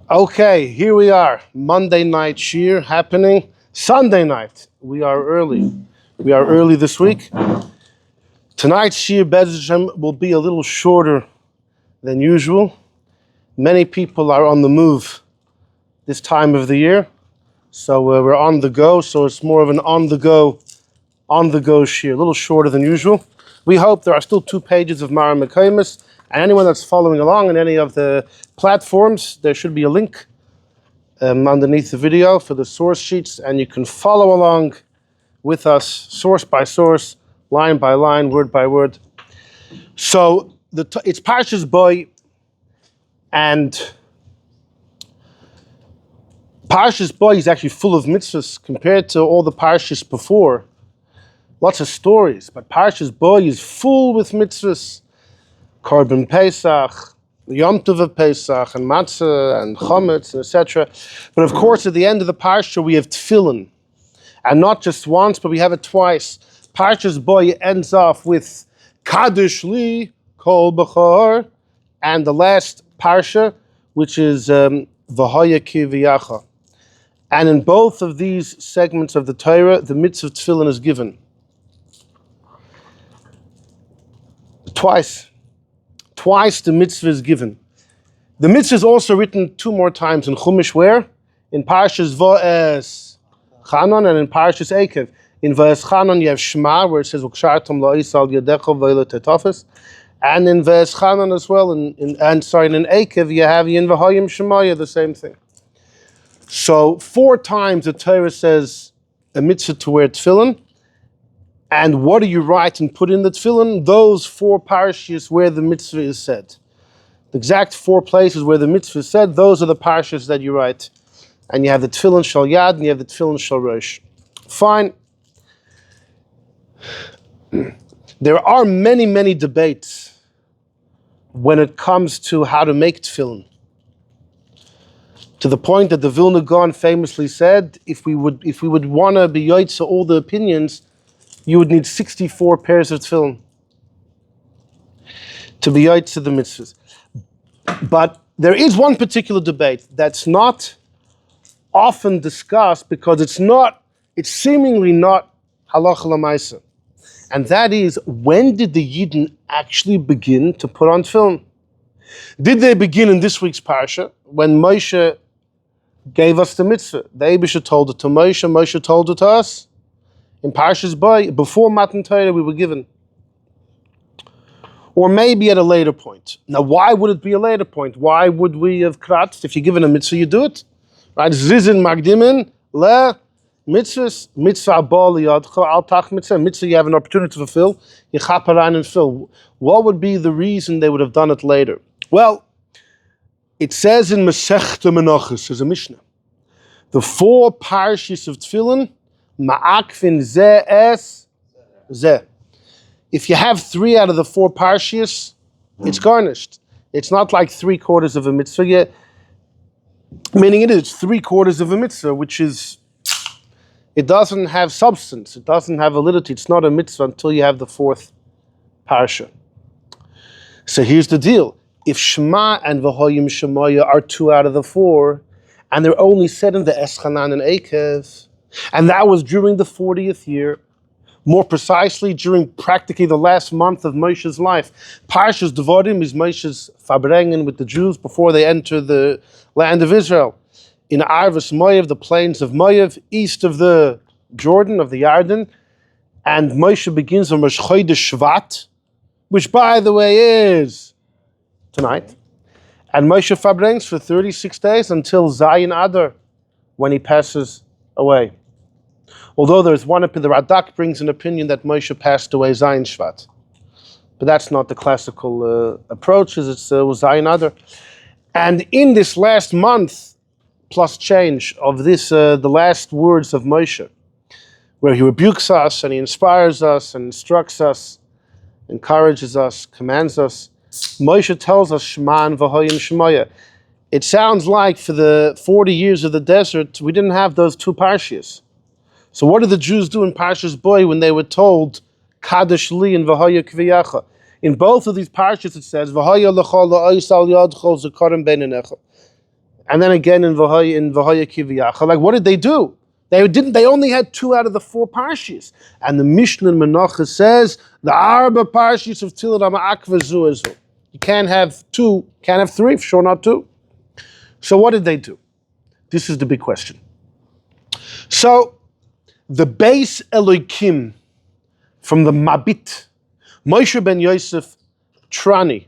Okay, here we are. Monday night shiur happening. Sunday night. We are early. We are early this week. Tonight's shiur Medrashim will be a little shorter than usual. Many people are on the move this time of the year. So we're on the go. So it's more of an on-the-go shiur. A little shorter than usual. We hope there are still 2 pages of Mara Mekoshesh. And anyone that's following along on any of the platforms, there should be a link underneath the video for the source sheets, and you can follow along with us, source by source, line by line, word by word. So it's Parshat Bo, and Parshat Bo is actually full of mitzvahs compared to all the parshas before. Lots of stories, but Parshat Bo is full with mitzvahs. Korban Pesach, Yom Tov Pesach, and Matzah, and Chometz, and etc. But of course, at the end of the Parsha, we have Tefillin. And not just once, but we have it twice. Parshat Bo ends off with Kadosh Li Kol B'chor, and the last Parsha, which is V'haya Ki V'yacha. And in both of these segments of the Torah, the mitzvah of Tefillin is given. Twice the mitzvah is given. The mitzvah is also written 2 more times in Chumash, where? In Parshas Va'es Chanon and in Parshas Ekev. In Va'es Chanon you have Shema, where it says Ukshartam la'isal yadecha v'elo tetafes. And in Va'es Chanon as well, in Ekev you have Yin V'hayim Shemaya, the same thing. So 4 times the Torah says a mitzvah to wear tefillin. And what do you write and put in the tefillin? Those 4 parshas where the mitzvah is said. The exact 4 places where the mitzvah is said, those are the parshas that you write. And you have the tefillin shal yad and you have the tefillin shal rosh. Fine. There are many debates when it comes to how to make tefillin. To the point that the Vilna Gaon famously said, if we would want to be yotzei all the opinions, you would need 64 pairs of tefillin to be yotzei the mitzvahs. But there is one particular debate that's not often discussed because it's seemingly not halacha l'maaseh. And that is, when did the Yidden actually begin to put on tefillin? Did they begin in this week's parsha, when Moshe gave us the mitzvah? The Eibusha told it to Moshe, Moshe told it to us. In Parshat Bo, before Matan Torah, we were given. Or maybe at a later point. Now, why would it be a later point? Why would we have kratzt? If you're given a mitzvah, you do it. Right? Zizin magdimin le mitzvahs, mitzvah bo liyadcha al tach mitzvah. Mitzvah you have an opportunity to fulfill. You chaparan and fill. What would be the reason they would have done it later? Well, it says in Masechta Menachos, there's a Mishnah. The 4 parshas of tefillin, ma'akfin zeh es zeh. If you have 3 out of the 4 parshas, it's garnished. It's not like 3/4 of a mitzvah yet. Meaning it's 3/4 of a mitzvah, which is, it doesn't have substance, it doesn't have validity. It's not a mitzvah until you have the 4th parsha. So here's the deal. If Shema and V'hayim Shemaya are 2 out of the 4, and they're only said in the Eschanan and Ekev, and that was during the 40th year, more precisely during practically the last month of Moshe's life. Parshas Devarim is Moshe's Farbrengen with the Jews before they enter the land of Israel. In Arvas Moav, the plains of Moav, east of the Jordan, of the Yarden, and Moshe begins on Rosh Chodesh Shvat, which by the way is tonight. And Moshe Farbrengs for 36 days until Zayin Adar, when he passes away. Although there's one opinion, the Radak brings an opinion that Moshe passed away Zayin Shvat. But that's not the classical approach, as it's Zayin Adar. And in this last month, plus change of this, the last words of Moshe, where he rebukes us and he inspires us and instructs us, encourages us, commands us, Moshe tells us Shema and V'hayim Shemaya. It sounds like for the 40 years of the desert, we didn't have those 2 parshas. So what did the Jews do in Parshat Bo when they were told Kadosh Li and V'haya Kviyacha? In both of these parshas it says V'haya l'chol la'ois al yadchol zekarim beinenecha. And then again in V'hoya Kiviyacha. Like, what did they do? They only had 2 out of the 4 parshas. And the Mishnah in Menachem says, the Arba parshas of Tilat Ma'akva Zu. You can't have 2, can't have 3, for sure not 2. So what did they do? This is the big question. So, the base Elokim from the Mabit, Moshe ben Yosef Trani,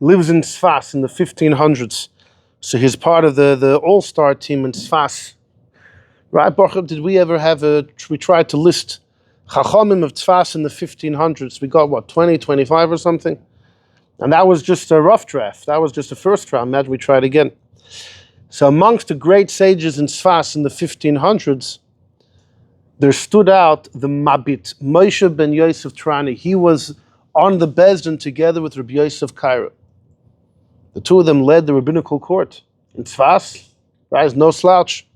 lives in Tzfas in the 1500s. So he's part of the all-star team in Tzfas. Right, Baruch, did we ever have we tried to list Chachamim of Tzfas in the 1500s. We got, what, 20, 25 or something? And that was just a rough draft. That was just the first round. Imagine we tried again. So amongst the great sages in Tzfas in the 1500s, there stood out the Mabit, Moshe ben Yosef Trani. He was on the Bezdin together with Rabbi Yosef Kaira. The 2 of them led the rabbinical court in Tzfas. Right, it's no slouch.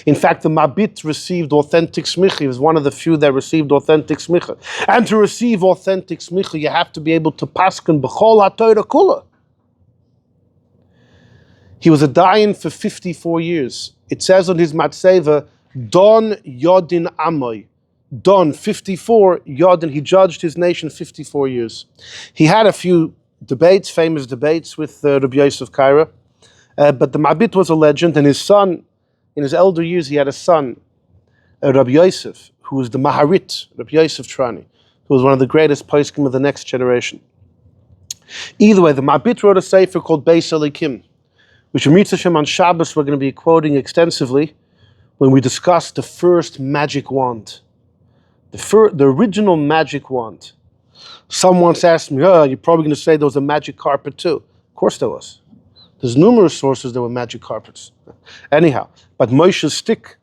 In fact, the Mabit received authentic smicha. He was one of the few that received authentic smicha. And to receive authentic smicha, you have to be able to pasken b'chol ha-Torah kula. He was a dayan for 54 years. It says on his matzeva, Don Yodin Amoy. Don, 54, Yodin. He judged his nation 54 years. He had a few debates, famous debates with Rabbi Yosef Kaira. But the Mabit was a legend, and his son, in his elder years, he had a son, Rabbi Yosef, who was the Maharit, Rabbi Yosef Trani, who was one of the greatest poskim of the next generation. Either way, the Mabit wrote a sefer called Beis Elikim, which Midrashim on Shabbos we're going to be quoting extensively when we discuss the first magic wand. The original magic wand. Someone once asked me, you're probably going to say there was a magic carpet too. Of course there was. There's numerous sources there were magic carpets. Anyhow, but Moshe's stick,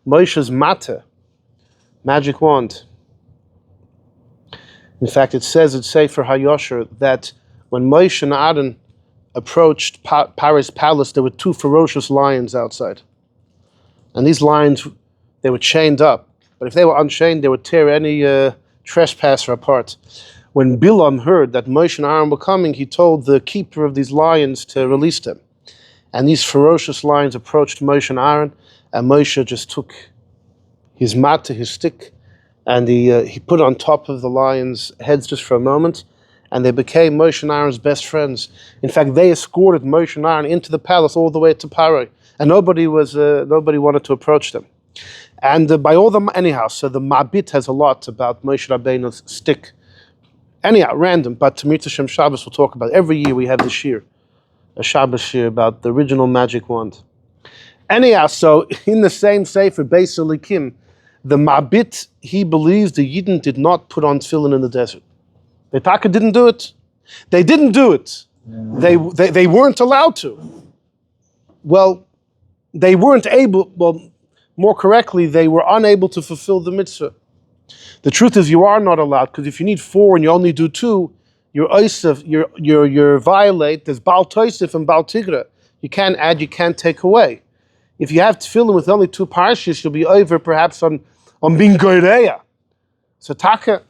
Moshe's matter, magic wand. In fact, it says in Sefer HaYosher that when Moshe and Aaron approached Paro's palace, there were 2 ferocious lions outside. And these lions, they were chained up. But if they were unchained, they would tear any trespasser apart. When Bilam heard that Moshe and Aaron were coming, he told the keeper of these lions to release them. And these ferocious lions approached Moshe and Aaron, and Moshe just took his mat, his stick, and he put it on top of the lions' heads just for a moment, and they became Moshe and Aaron's best friends. In fact, they escorted Moshe and Aaron into the palace all the way to Paro, and nobody wanted to approach them. And by all them, anyhow, so the Mabit has a lot about Moshe Rabbeinu's stick. Anyhow, random, but to Midrashim Shabbos we'll talk about. Every year we have the shiur, a Shabbos shiur about the original magic wand. Anyhow, so in the same Sefer, Beis Elikim, the Mabit, he believes the Yidden did not put on tefillin in the desert. The Taka didn't do it. They didn't do it. They weren't allowed to. Well, they weren't able, well, more correctly, they were unable to fulfill the mitzvah. The truth is you are not allowed, because if you need 4 and you only do 2, you're violate. There's Baal Tosef and Baal Tigra. You can't add, you can't take away. If you have tefillin with only 2 parshas, you'll be over perhaps on being goreya. So Taka,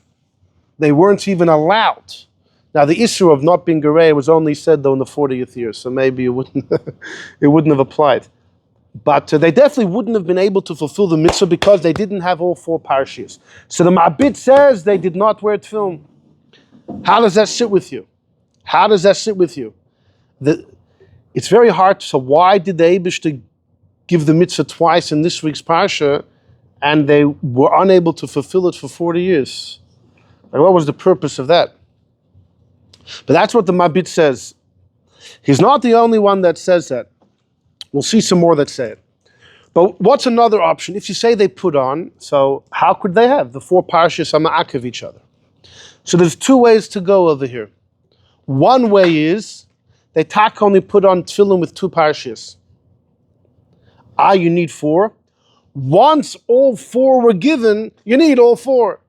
they weren't even allowed. Now the issue of not being goreya was only said though in the 40th year, so maybe it wouldn't have applied. But they definitely wouldn't have been able to fulfill the mitzvah because they didn't have all 4 parshas. So the Mabit says they did not wear tefillin. How does that sit with you? How does that sit with you? It's very hard. So why did the Eibishter give the mitzvah twice in this week's parsha, and they were unable to fulfill it for 40 years? And what was the purpose of that? But that's what the Mabit says. He's not the only one that says that. We'll see some more that say it. But what's another option? If you say they put on, so how could they have? The 4 parshas are ma'akev of each other. So there's 2 ways to go over here. One way is they only put on tefillin with 2 parshas. You need 4. Once all 4 were given, you need all 4.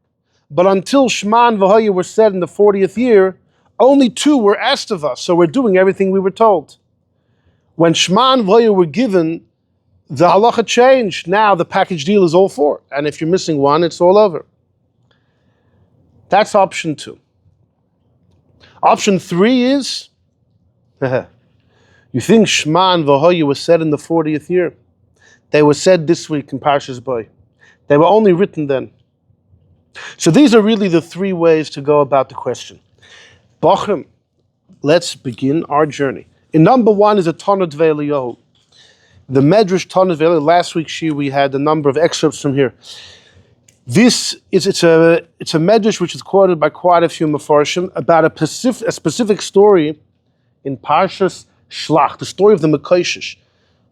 But until Shema and V'hoya were said in the 40th year, only 2 were asked of us. So we're doing everything we were told. When Shema and V'hoya were given, the halacha changed. Now the package deal is all 4. And if you're missing 1, it's all over. That's option 2. Option 3 is, You think Shema and V'hoyu was said in the 40th year? They were said this week in Parshat Bo. They were only written then. So these are really the three ways to go about the question. Bachrim, let's begin our journey. In number one is a Tanat Ve'Eliyahu. The Medrash Tanat Ve'Eliyahu. Last week's shiur we had a number of excerpts from here. It's a Medrash which is quoted by quite a few Mefarshim about a specific story in Parshas Shlach, the story of the Mekoshesh,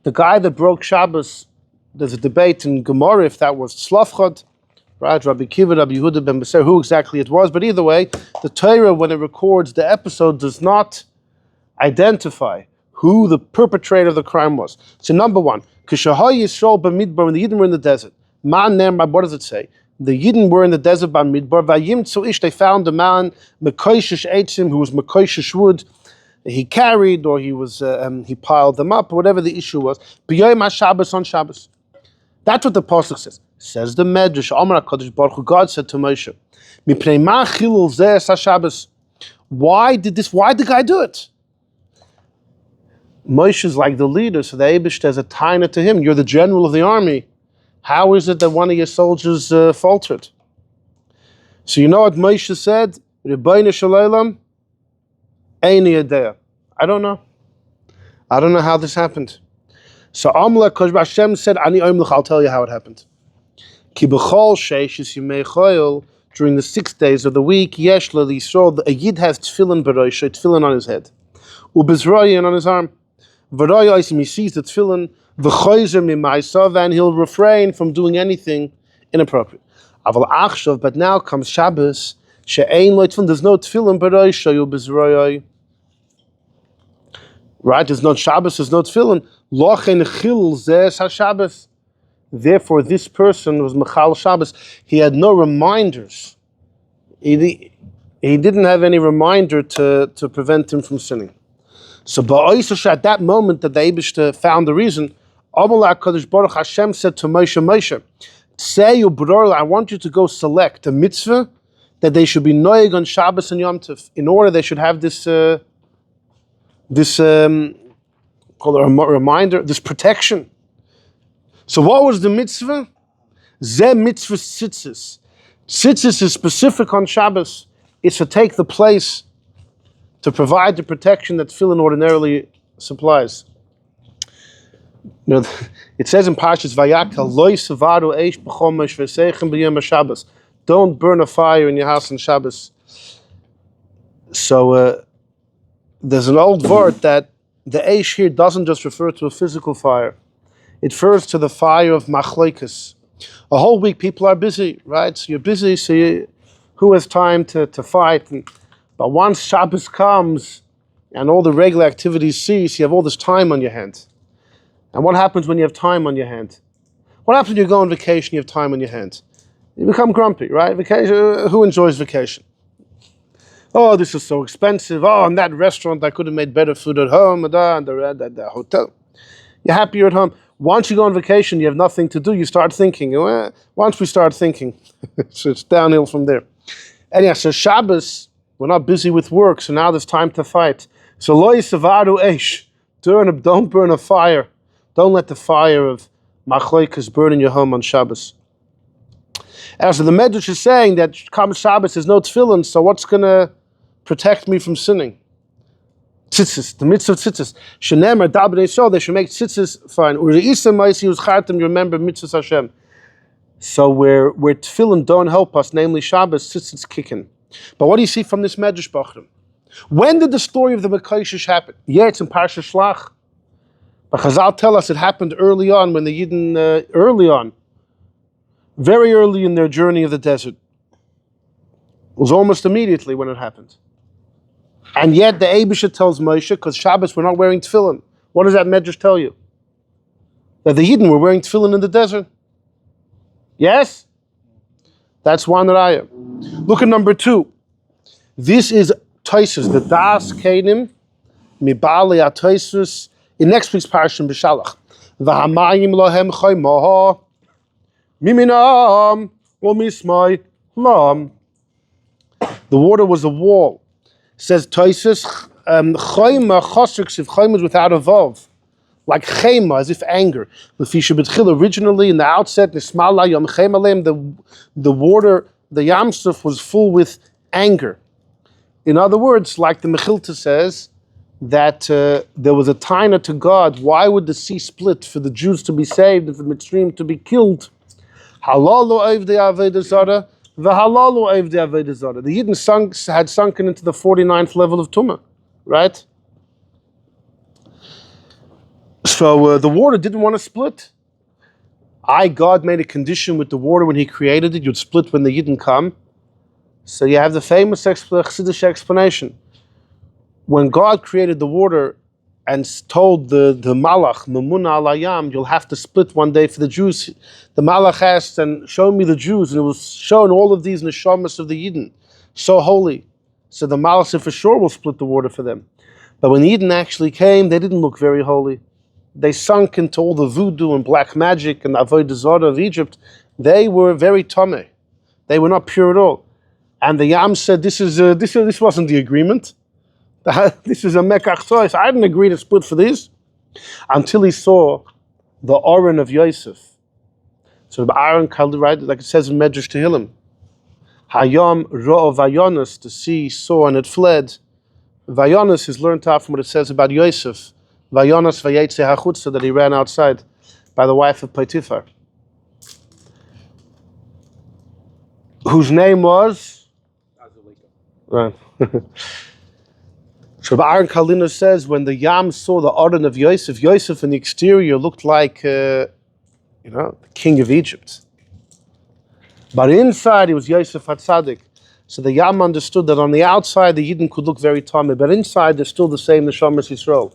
the guy that broke Shabbos. There's a debate in Gemara if that was Tzlafchad, right? Rabbi Kiva, Rabbi Yehuda ben Beser, who exactly it was. But either way, the Torah, when it records the episode, does not identify who the perpetrator of the crime was. So number one, Kishahay Yisrael b'Midbar, when the Yidden were in the desert. Man Nemar, what does it say? The Yidden were in the desert by Midbar. Vayimtzu ish, they found a man, Mekoshesh Eitzim, who was Mekoshesh wood. He carried, or he piled them up, or whatever the issue was. B'yoyim HaShabbos, on Shabbos. That's what the pasuk says. Says the Medrash, Amar HaKadosh Baruch Hu, God said to Moshe, Mipnei ma chilul zeh HaShabbos. Why did the guy do it? Moshe is like the leader, so the Eibush has a taina to him. You're the general of the army. How is it that one of your soldiers faltered? So you know what Moshe said? Rebbeinu Shalom. I don't know. I don't know how this happened. So Hashem said, I'll tell you how it happened. During the 6 days of the week, a Yid has tefillin on his head, and on his arm. He sees the tefillin, and he'll refrain from doing anything inappropriate. But now comes Shabbos, there's no tefillin, right? There's no Shabbos, there's no tefillin. Therefore, this person was Mechal Shabbos. He had no reminders. He didn't have any reminder to prevent him from sinning. So, at that moment that the Eibishter found the reason, Hashem said to Moshe, say, I want you to go select a mitzvah that they should be noeg on Shabbos and Yom Tov. In order, they should have this called a reminder, this protection. So what was the mitzvah? Ze mitzvah tzitzis. Tzitzis is specific on Shabbos. It's to take the place, to provide the protection that tefillin ordinarily supplies. You know, it says in Parshas Vayakal, Lo yisavaru eish b'chomesh v'seichem b'yom HaShabbos. Don't burn a fire in your house on Shabbos. So there's an old word that the eish here doesn't just refer to a physical fire. It refers to the fire of machlokes. A whole week people are busy, right? So you're busy, so who has time to fight? But once Shabbos comes and all the regular activities cease, you have all this time on your hands. And what happens when you have time on your hands? What happens when you go on vacation, you have time on your hands? You become grumpy, right? Vacation. Who enjoys vacation? Oh, this is so expensive. Oh, in that restaurant, I could have made better food at home. And the hotel. You're happier at home. Once you go on vacation, you have nothing to do. You start thinking. Once we start thinking, so it's downhill from there. And yeah, so Shabbos, we're not busy with work, so now there's time to fight. So lo yisavaru eish. Don't burn a fire. Don't let the fire of machlokes burn in your home on Shabbos. And so the Medrash is saying that comes Shabbos, there's no tefillin, so what's going to protect me from sinning? Tzitzis, the mitzvah of tzitzis. Shenemar dabnei so they should make tzitzis fine. Ureisa ma'isi uzchartem, you remember mitzvahs Hashem. So where tefillin don't help us, namely Shabbos, tzitzis kick in. But what do you see from this Medrash, Bachrim? When did the story of the Mekoshesh happen? Yeah, it's in Parshat Shlach. But Chazal tell us it happened early on when the Yidden, very early in their journey of the desert. It was almost immediately when it happened. And yet the Eibusha tells Moshe, because Shabbos we're not wearing tefillin. What does that Medrash tell you? That the Yidden were wearing tefillin in the desert. Yes? That's one raya. Look at number 2. This is Taisus, the Das Kenim, Mibali Ataisus, in next week's Parshat B'Shalach. V'hamayim lohem chaymoha, miminam, u'mismai lam. The water was a wall. Says Taisus, Choyma chosriksiv, choyma is without a vav. Like chema, as if anger. Originally, in the outset, the water, the Yamsuf was full with anger. In other words, like the Mechilta says, that there was a taina to God. Why would the sea split for the Jews to be saved and for the Midrashim to be killed? Halalu avdei avodah zara, v'halalu avdei avodah zara. The Yidden had sunken into the 49th level of Tumah, right? So the water didn't want to split. God made a condition with the water when He created it. You'd split when the Yidden come. So you have the famous Chassidish explanation. When God created the water and told the Malach, Memuna alayam, you'll have to split one day for the Jews, the Malach asked, and show me the Jews, and it was shown all of these neshamas of the Yidden, so holy. So the Malach said, for sure we'll split the water for them. But when the Yidden actually came, they didn't look very holy. They sunk into all the voodoo and black magic and avodah zarah of Egypt. They were very tameh. They were not pure at all. And the Yam said, this wasn't the agreement. This is a mekach choice. I didn't agree to split for this. Until he saw the Oren of Yosef. So the Aaron, right, like it says in Medrash Tehillim, Hayom ro'o vayonos, the sea saw and it fled. Vayonos is learned out from what it says about Yosef. Vayonos vayetze hachutza, that he ran outside by the wife of Potiphar, whose name was? Right. So Aaron Kalina says, when the Yam saw the Oren of Yosef, Yosef in the exterior looked like, the king of Egypt. But inside, he was Yosef HaTzadik. So the Yam understood that on the outside, the Yidden could look very tameh, but inside, they're still the same Neshamas Yisrael.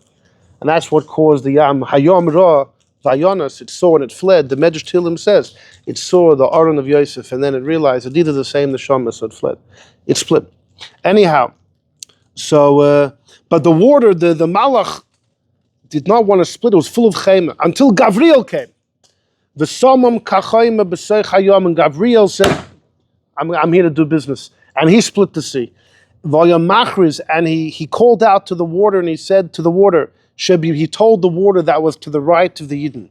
And that's what caused the Yam. Hayom Ra, Vayonas, it saw and it fled. The Medrash Tehillim says, it saw the Oren of Yosef, and then it realized it needed the same Neshamas, so it fled. It split. Anyhow, so, but the water, the Malach did not want to split. It was full of chayma until Gabriel came. The Somam kachayma b'seich hayom, and Gabriel said, I'm here to do business. And he split the sea. Vayam machriz, and he called out to the water, and he said to the water, he told the water that was to the right of the Yidden,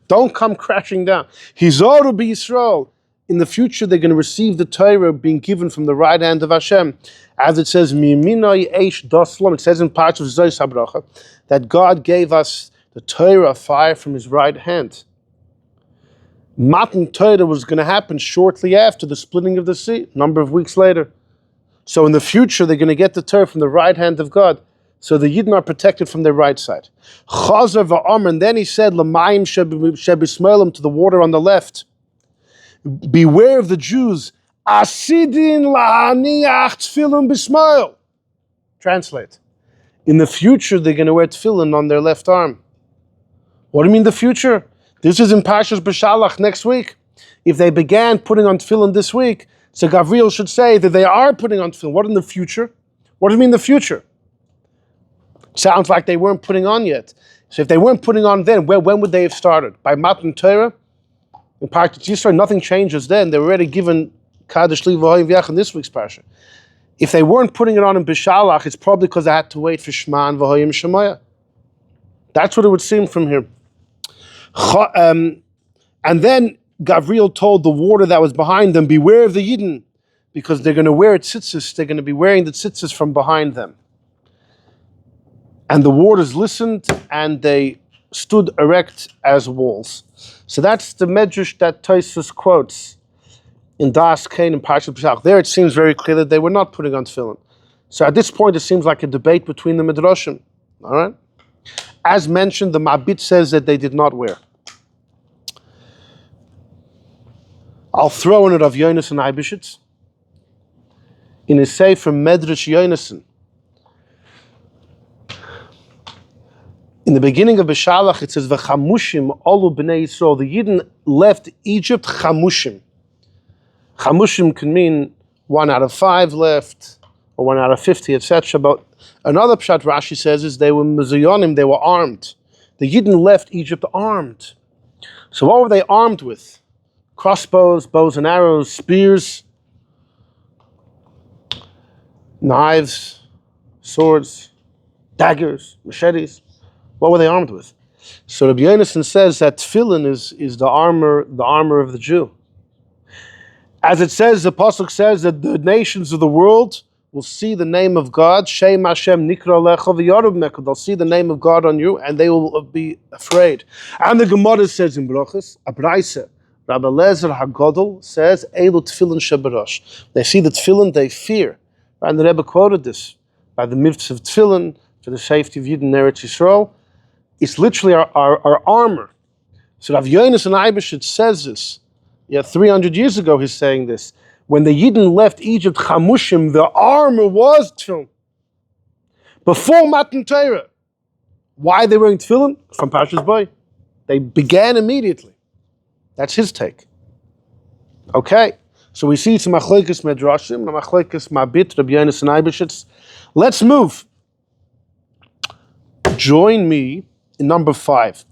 don't come crashing down. Hizoru b'Yisrael. In the future, they're going to receive the Torah being given from the right hand of Hashem. As it says, it says in Parshat Bo that God gave us the Torah fire from His right hand. Matan Torah was going to happen shortly after the splitting of the sea, a number of weeks later. So in the future, they're going to get the Torah from the right hand of God. So the Yidden are protected from their right side. Chazer va'amr, and then he said, L'mayim shebismoilem, to the water on the left. Beware of the Jews. Asidin lahaniach tefillin b'smoil. Translate. In the future, they're going to wear tefillin on their left arm. What do you mean the future? This is in Parshas B'Shalach next week. If they began putting on tefillin this week, so Gabriel should say that they are putting on tefillin. What in the future? What do you mean the future? Sounds like they weren't putting on yet. So if they weren't putting on then, when would they have started? By Matan Torah? In Parshat Yisrael, nothing changes then. They were already given Kadosh Li V'Ra'avyah in this week's Parsha. If they weren't putting it on in B'Shalach, it's probably because they had to wait for Shema and V'Hoyim Shemaya. That's what it would seem from here. And then Gabriel told the water that was behind them, beware of the Yidden, because they're going to wear tzitzis. They're going to be wearing the tzitzis from behind them. And the waters listened, and they stood erect as walls. So that's the Medrash that Tosfos quotes in Das Kain and Parshat B'Shalach. There it seems very clear that they were not putting on tefillin. So at this point it seems like a debate between the Midrashim. All right? As mentioned, the Mabit says that they did not wear. I'll throw in it of Yonis and Eibishitz. In his Sefer Medrash Yonason, in the beginning of B'Shalach, it says, "V'chamushim olu b'nei Yisrael." The Yidden left Egypt chamushim. Chamushim can mean 1 out of 5 left, or 1 out of 50, etc. But another pshat Rashi says is they were mezuyonim, they were armed. The Yidden left Egypt armed. So what were they armed with? Crossbows, bows and arrows, spears, knives, swords. daggers, machetes. What were they armed with? So Rabbi Yonason says that tefillin is the armor of the Jew. As it says, the pasuk says that the nations of the world will see the name of God. Shem Hashem nikra lecha v'yarav meka. They'll see the name of God on you, and they will be afraid. And the Gemara says in Brachos, Abraisa, Rabbi Lezer Hagadol says, Elu tefillin shebarash. They see the tefillin, they fear. And the Rebbe quoted this by the mitzvah of tefillin for the safety of Yidden in Eretz Yisrael. It's literally our armor. So Rav Yonason Eibeshit says this. 300 years ago he's saying this. When the Yidden left Egypt, Chamushim, the armor was tefillin. Before Matan Torah. Why are they wearing tefillin? From Parshat Bo. They began immediately. That's his take. Okay. So we see it's machlokes Medrashim, machlokes Mabit, Rabbi Yonason Eibeshit. Let's move. Join me in number 5.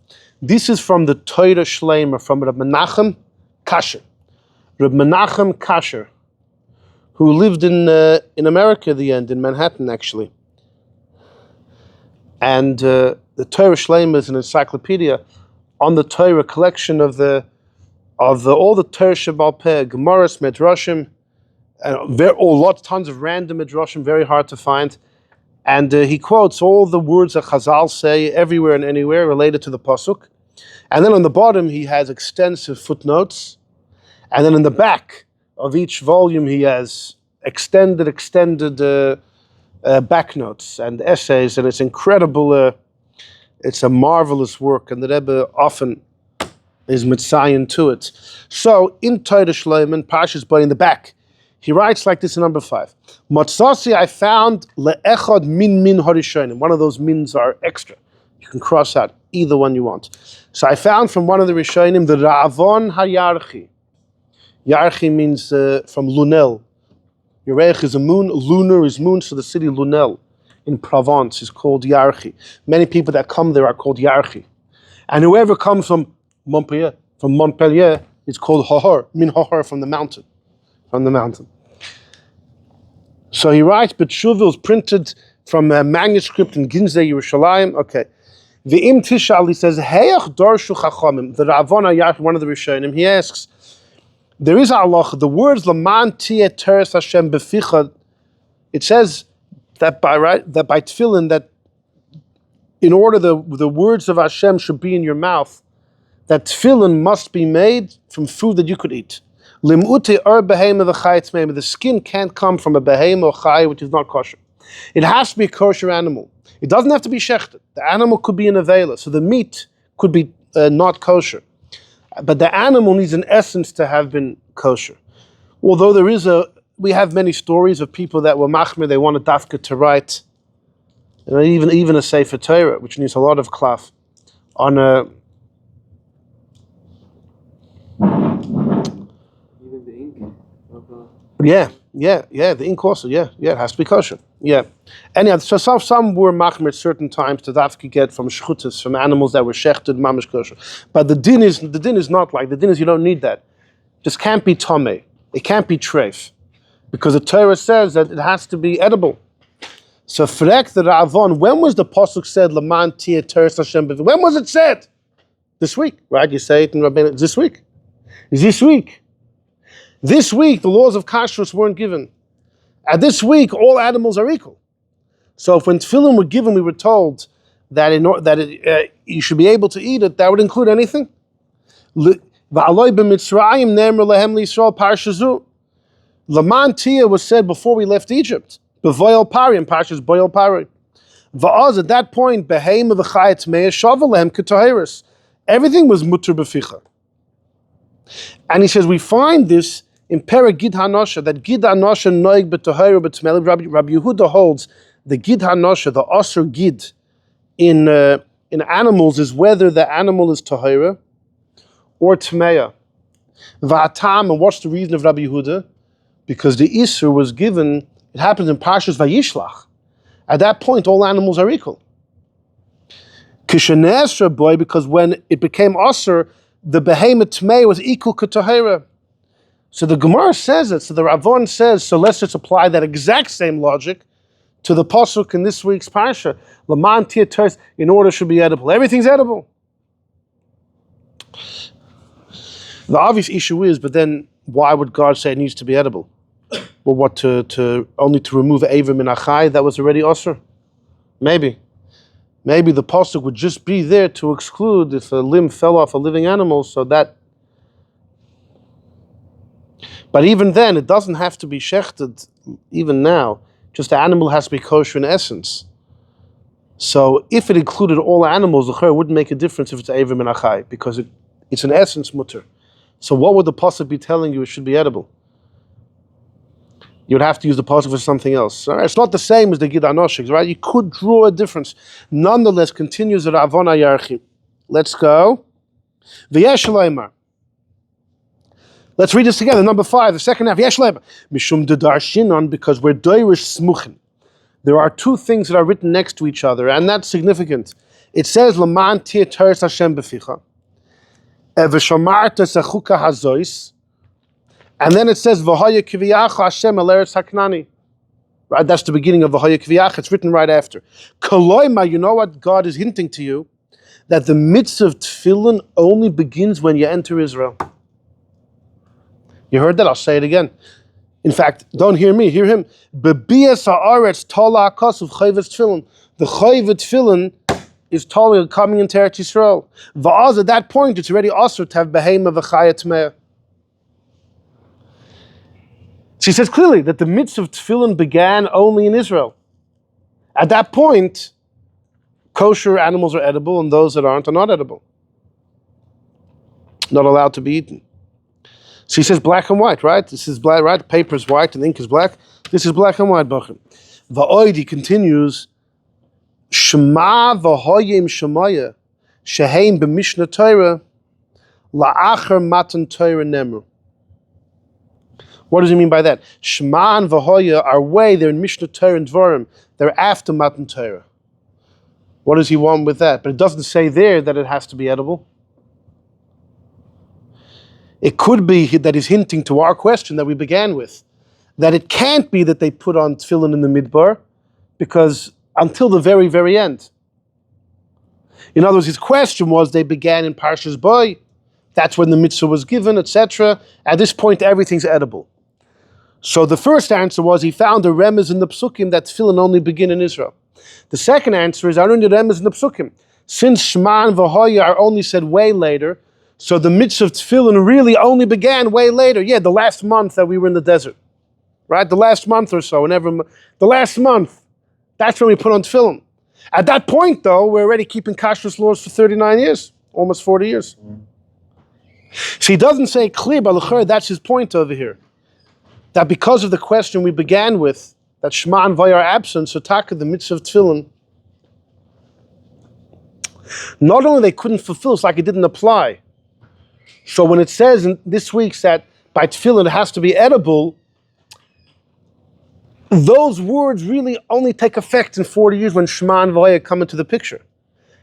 This is from the Torah Sheleimah, from Reb Memachem Kasher. Reb Menachem Kasher, who lived in America at the end, in Manhattan actually. And the Torah Sheleimah is an encyclopedia on the Torah, collection of all the Torah Shebal Peh, Gemaras, Medrashim, tons of random Medrashim, very hard to find. And he quotes all the words that Chazal say everywhere and anywhere related to the pasuk. And then on the bottom he has extensive footnotes. And then in the back of each volume he has extended back notes and essays, and it's incredible. It's a marvelous work, and the Rebbe often is mitzayin to it. So in Torah Sheleimah, Parshat Bo in the back, he writes like this in number 5. Matzasi, I found le'echad min harishonim. One of those mins are extra. You can cross out either one you want. So I found from one of the Rishonim the Ra'avon HaYarchi. Yarchi means from Lunel. Yerech is a moon, lunar is moon, so the city Lunel in Provence is called Yarchi. Many people that come there are called Yarchi. And whoever comes from Montpellier is called Hohor, min Hohor, from the mountain. So he writes, but Shuvil is printed from a manuscript in Ginzei, Yerushalayim. Okay. V'im Tishal, he says, Heyach Dorshu Chachamim, the Ravon HaYarchi, one of the Rishonim, he asks, there is Allah, the words Laman Tiyeh Teres Hashem Beficha, it says that by tefillin, that in order the words of Hashem should be in your mouth, that tefillin must be made from food that you could eat. Lim'ute behema v'chayetz meima. The skin can't come from a behema or chay which is not kosher. It has to be a kosher animal. It doesn't have to be shechted. The animal could be an avela, so the meat could be not kosher. But the animal needs an essence to have been kosher. Although we have many stories of people that were machmir, they wanted dafka to write, even a Sefer Torah, which needs a lot of klaf, on a... Even the ink? Yeah, the ink also, yeah, it has to be kosher, yeah. Anyhow, so some were machmir at certain times to dafka get from shchutas, from animals that were shechted, mamish kosher. But the din is not like, the din is you don't need that. Just can't be tomei, it can't be treif. Because the Torah says that it has to be edible. So frek the Ravon, when was the pasuk said Laman Tiyeh Teres Hashem? When was it said? This week, right? You say it in Rabbeinu. This week. This week, the laws of kashrus weren't given. And this week, all animals are equal. So if when tefillin were given, we were told that you should be able to eat it, that would include anything. Laman Tiyeh was said before we left Egypt. Bevoyel Pari, in Parshas Boyel Pari. Va'az, at that point, behema v'chayet me'eh shavalehem k'toheres. Everything was mutter b'ficha. And he says, we find this in Perek Gid HaNosha, that Gid HaNosha noig b'tohera b'tmeli. Rabbi Yehuda holds the Gid HaNosha, the Osir Gid, in animals is whether the animal is tohera or tmeya. Va'atam, and what's the reason of Rabbi Yehuda? Because the Isur was given, it happens in Parshas Vayishlach. At that point, all animals are equal. Kishanesra boy, because when it became Asur, the Behemoth Tmei was equal to Tahira. So the Gemara says it, so the Ravon says, so let's just apply that exact same logic to the pasuk in this week's parsha, Laman tia teres, in order should be edible. Everything's edible. The obvious issue is, but then why would God say it needs to be edible? Well, what, to only to remove Eiver min achai that was already osur? Maybe the pasuk would just be there to exclude if a limb fell off a living animal, so that. But even then, it doesn't have to be shechted. Even now, just the animal has to be kosher in essence. So if it included all animals, the chayr wouldn't make a difference if it's Eiver min achai, because it's in essence mutter. So what would the pasuk be telling you it should be edible? You would have to use the pasuk for something else. Right? It's not the same as the Gid Anoshik, right? You could draw a difference. Nonetheless, continues the Avon Yarchi. Let's go. V'yesh leimar. Let's read this together. Number 5, the second half. V'yesh leimar. Mishum dedar shinon, because we're doirish smuchin. There are two things that are written next to each other, and that's significant. It says, Laman tir teres Hashem beficha. V'shomarta sechuka hazois. And then it says, V'haya kiviyach Hashem el eretz haknani. Right, that's the beginning of V'haya kiviyach. It's written right after. Koloima, you know what God is hinting to you? That the mitzvah of tefillin only begins when you enter Israel. You heard that? I'll say it again. In fact, don't hear me, hear him. Bebias ha'aretz tola akasuv chayvet tefillin. The chayvet tefillin is totally coming into Eretz Yisrael. Va'az, at that point, it's already also to have behema v'chaya tmeah. So he says clearly that the mitzvah of tefillin began only in Israel. At that point, kosher animals are edible and those that aren't are not edible. Not allowed to be eaten. So he says black and white, right? This is black, right? Paper is white and ink is black. This is black and white, Bachim. Va'oid, he continues, Shema v'hoyim shemaya, sheheim b'mishnah Torah, la'achar matan Torah nemru. What does he mean by that? Shema and V'hoya are way, they're in Mishnah Torah and Devarim. They're after Matan Torah. What does he want with that? But it doesn't say there that it has to be edible. It could be that he's hinting to our question that we began with, that it can't be that they put on tefillin in the midbar, because until the very, very end. In other words, his question was they began in Parshat Bo, that's when the mitzvah was given, etc. At this point, everything's edible. So the first answer was he found a remez in the psukim that tefillin only begin in Israel. The second answer is I learned the remez in the psukim. Since Shema and V'hoya are only said way later, so the mitzvah of tefillin really only began way later. Yeah, the last month that we were in the desert, right? The last month or so, the last month, that's when we put on tefillin. At that point, though, we're already keeping kashrus laws for 39 years, almost 40 years. So he doesn't say clear, but that's his point over here. That because of the question we began with, that Shema and V'hoya are absent, so taka the mitzvah of tefillin, not only they couldn't fulfill, it's like it didn't apply. So when it says in this week's that by tefillin it has to be edible, those words really only take effect in 40 years when Shema and V'hoya come into the picture.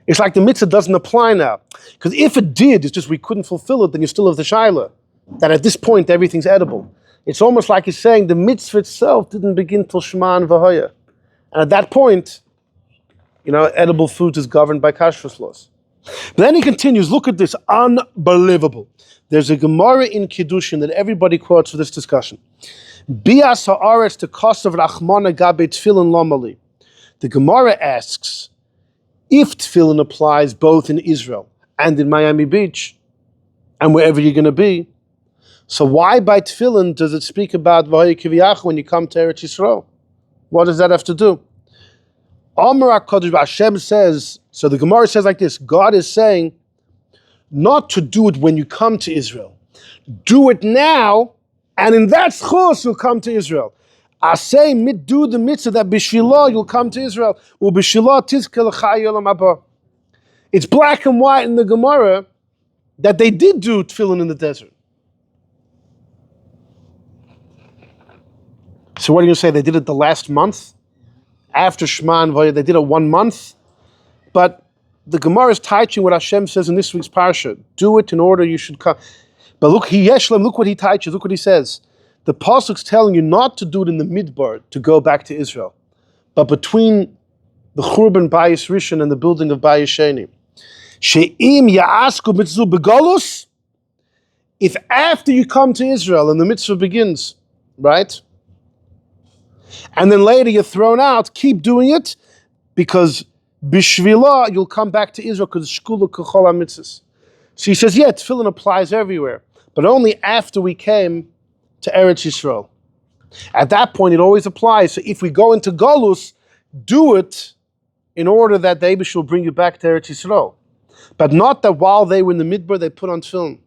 It's like the mitzvah doesn't apply now. Because if it did, it's just we couldn't fulfill it, then you still have the shaila, that at this point everything's edible. It's almost like he's saying the mitzvah itself didn't begin till Shema and V'hoya. And at that point, edible food is governed by kashrus laws. But then he continues, look at this, unbelievable. There's a Gemara in Kiddushin that everybody quotes for this discussion. Bias ha'aretz tekosav rachmana gabe tefillin lomali. The Gemara asks, if tefillin applies both in Israel and in Miami Beach, and wherever you're going to be, so why by tefillin does it speak about V'hoya kiviyach when you come to Eretz Yisrael? What does that have to do? Amar HaKadosh Hashem says, so the Gemara says like this, God is saying, not to do it when you come to Israel. Do it now, and in that schus you'll come to Israel. I say, do the mitzvah that b'shilo you'll come to Israel. U'b'shilo tizke l'chai olam haba. It's black and white in the Gemara that they did do tefillin in the desert. So what are you going to say? They did it the last month? After Shema and V'hoya, they did it 1 month? But the Gemara is teaching what Hashem says in this week's parsha. Do it in order you should come. But look what he teaches, look what he says. The pasuk's telling you not to do it in the midbar, to go back to Israel, but between the Churban Bayis Rishon and the building of Bayis Sheni. She'im ya'asku mitzvah begolus, if after you come to Israel and the mitzvah begins, right? And then later you're thrown out, keep doing it, because bishvila, you'll come back to Israel, because shkula k'chol ha-mitzvahs. So he says, yeah, tefillin applies everywhere, but only after we came to Eretz Yisrael. At that point, it always applies. So if we go into Golus, do it in order that the Eibush will bring you back to Eretz Yisrael. But not that while they were in the Midbar, they put on tefillin.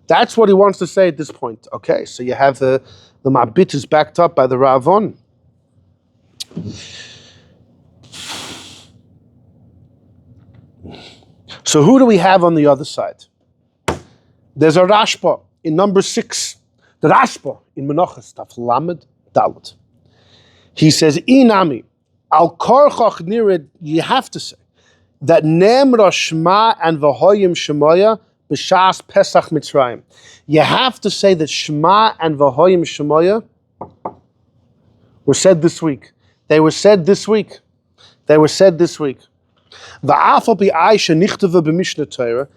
That's what he wants to say at this point. Okay, so you have the Mabit is backed up by the Ravon. So who do we have on the other side? There's a Rashba in number 6. The Rashba in Menachas Taf Lamed Dalet. He says, Inami, al korchach nirid, you have to say that Nemra Shema and Vahoyim Shemoya b'shas Pesach Mitzrayim. You have to say that Shema and Vahoyim Shemoya were said this week. They were said this week. They were said this week. Va'afal bi'ai shenichtava b'Mishnah Torah.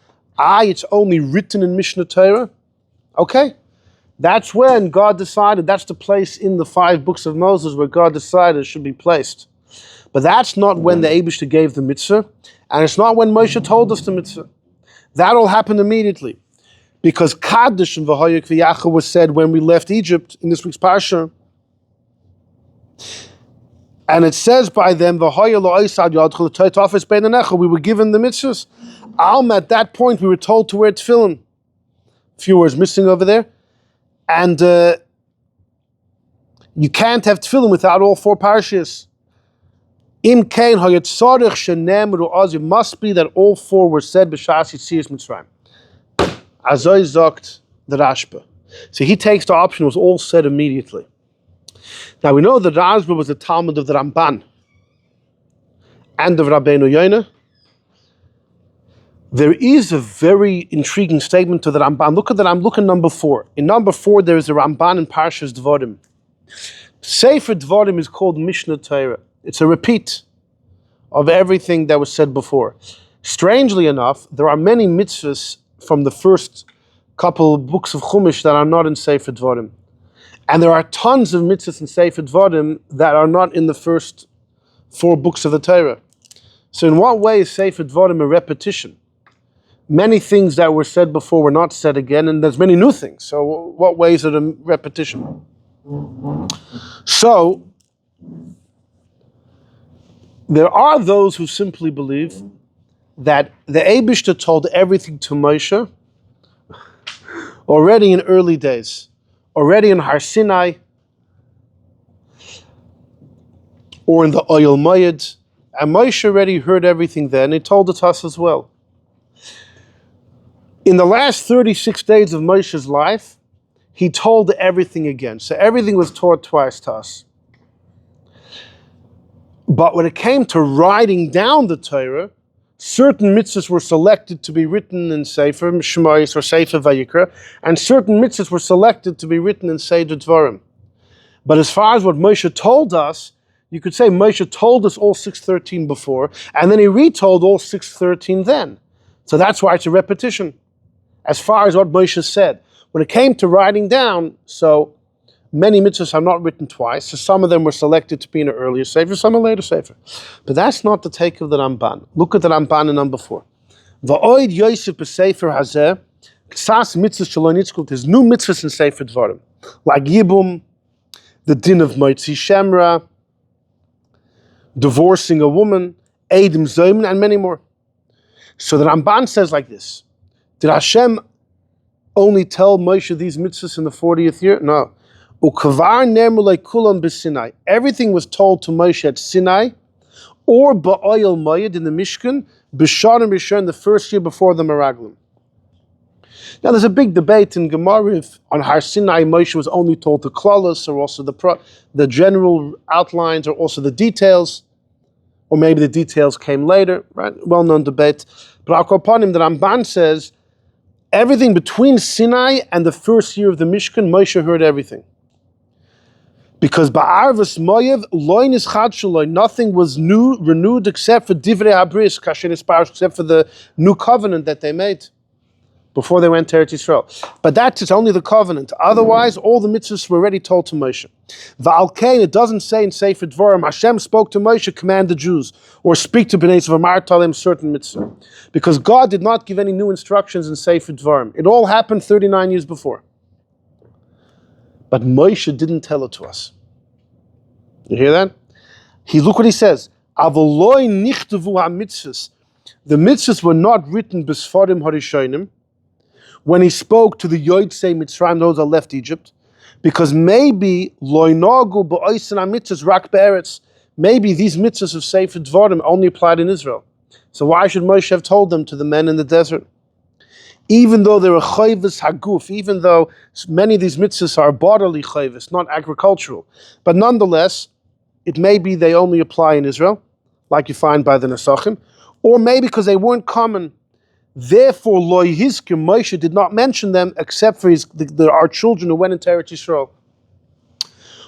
It's only written in Mishnah Torah. Okay. That's when God decided, that's the place in the 5 books of Moses where God decided it should be placed. But that's not when the Eibishter gave the mitzvah, and it's not when Moshe told us the mitzvah. That all happened immediately. Because Kaddish and V'hoyek V'yacha was said when we left Egypt in this week's Parsha. And it says by them, we were given the mitzvahs. At that point we were told to wear tefillin. A few words missing over there. And you can't have tefillin without all 4 parshas. It must be that all 4 were said b'shas Yetzias Mitzrayim. Azoy zogt the Rashba. So he takes the option, was all said immediately. Now we know that Rashba was the Talmud of the Ramban and of Rabbeinu Yonah. There is a very intriguing statement to the Ramban. Look at number 4. In number 4, there is a Ramban in Parshas Devarim. Sefer Devarim is called Mishnah Torah. It's a repeat of everything that was said before. Strangely enough, there are many mitzvahs from the first couple of books of Chumash that are not in Sefer Devarim. And there are tons of mitzvahs in Sefer Devarim that are not in the first 4 books of the Torah. So in what way is Sefer Devarim a repetition? Many things that were said before were not said again, and there's many new things. So what way is it a repetition? So, there are those who simply believe that the Eibishter told everything to Moshe already in early days, already in Har Sinai, or in the Oyel Moed, and Moshe already heard everything then. He told it to us as well. In the last 36 days of Moshe's life, he told everything again. So everything was taught twice to us. But when it came to writing down the Torah, certain mitzvahs were selected to be written in Sefer Shmos or Sefer Vayikra, and certain mitzvahs were selected to be written in Seder Dvarim. But as far as what Moshe told us, you could say Moshe told us all 613 before, and then he retold all 613 then. So that's why it's a repetition. As far as what Moshe said. When it came to writing down, so many mitzvahs are not written twice, so some of them were selected to be in an earlier sefer, some a later sefer. But that's not the take of the Ramban. Look at the Ramban in number 4. Va'oid Yosef b'sefer hazeh, ksas mitzvahs shaloi nitzkul, there's new mitzvahs in Sefer Devarim, like Yibum, the din of Motzi Shemra, divorcing a woman, Eidim Zoyman, and many more. So the Ramban says like this. Did Hashem only tell Moshe these mitzvahs in the 40th year? No. Everything was told to Moshe at Sinai, or ba'oyel moed in the Mishkan, b'shar and b'shar, the first year before the Meraglim. Now there's a big debate in Gemara if on Har Sinai Moshe was only told the klalos, or also the general outlines, or also the details, or maybe the details came later, right? Well-known debate. But Al Kopanim, the Ramban says, everything between Sinai and the first year of the Mishkan, Moshe heard everything. Because ba'arvus moyev loy nischadshuloi, nothing was renewed except for divrei habris kasher nisparish, except for the new covenant that they made before they went to Eretz Yisrael. But that's only the covenant. Otherwise, all the mitzvahs were already told to Moshe. Va'al kein, it doesn't say in Sefer Devarim, Hashem spoke to Moshe, command the Jews, or speak to Bnei Yisrael, Amar Talem, certain mitzvah. Because God did not give any new instructions in Sefer Devarim. It all happened 39 years before. But Moshe didn't tell it to us. You hear that? Look what he says. Avoloi nichtavu ha-mitzvahs. The mitzvahs were not written b'sfarim harishonim, when he spoke to the Yotzei Mitzrayim, those that left Egypt, because maybe loinagu ba'oisen ha-mitzvahs rak be'eretz. Maybe these mitzvahs of Sefer Devarim only applied in Israel. So why should Moshe have told them to the men in the desert? Even though they're a chayvus haguf, even though many of these mitzvahs are bodily chayvus, not agricultural, but nonetheless, it may be they only apply in Israel, like you find by the Nesachim, or maybe because they weren't common. Therefore, Loi Hizkir, Moshe did not mention them except for our children who went into Eretz Yisrael.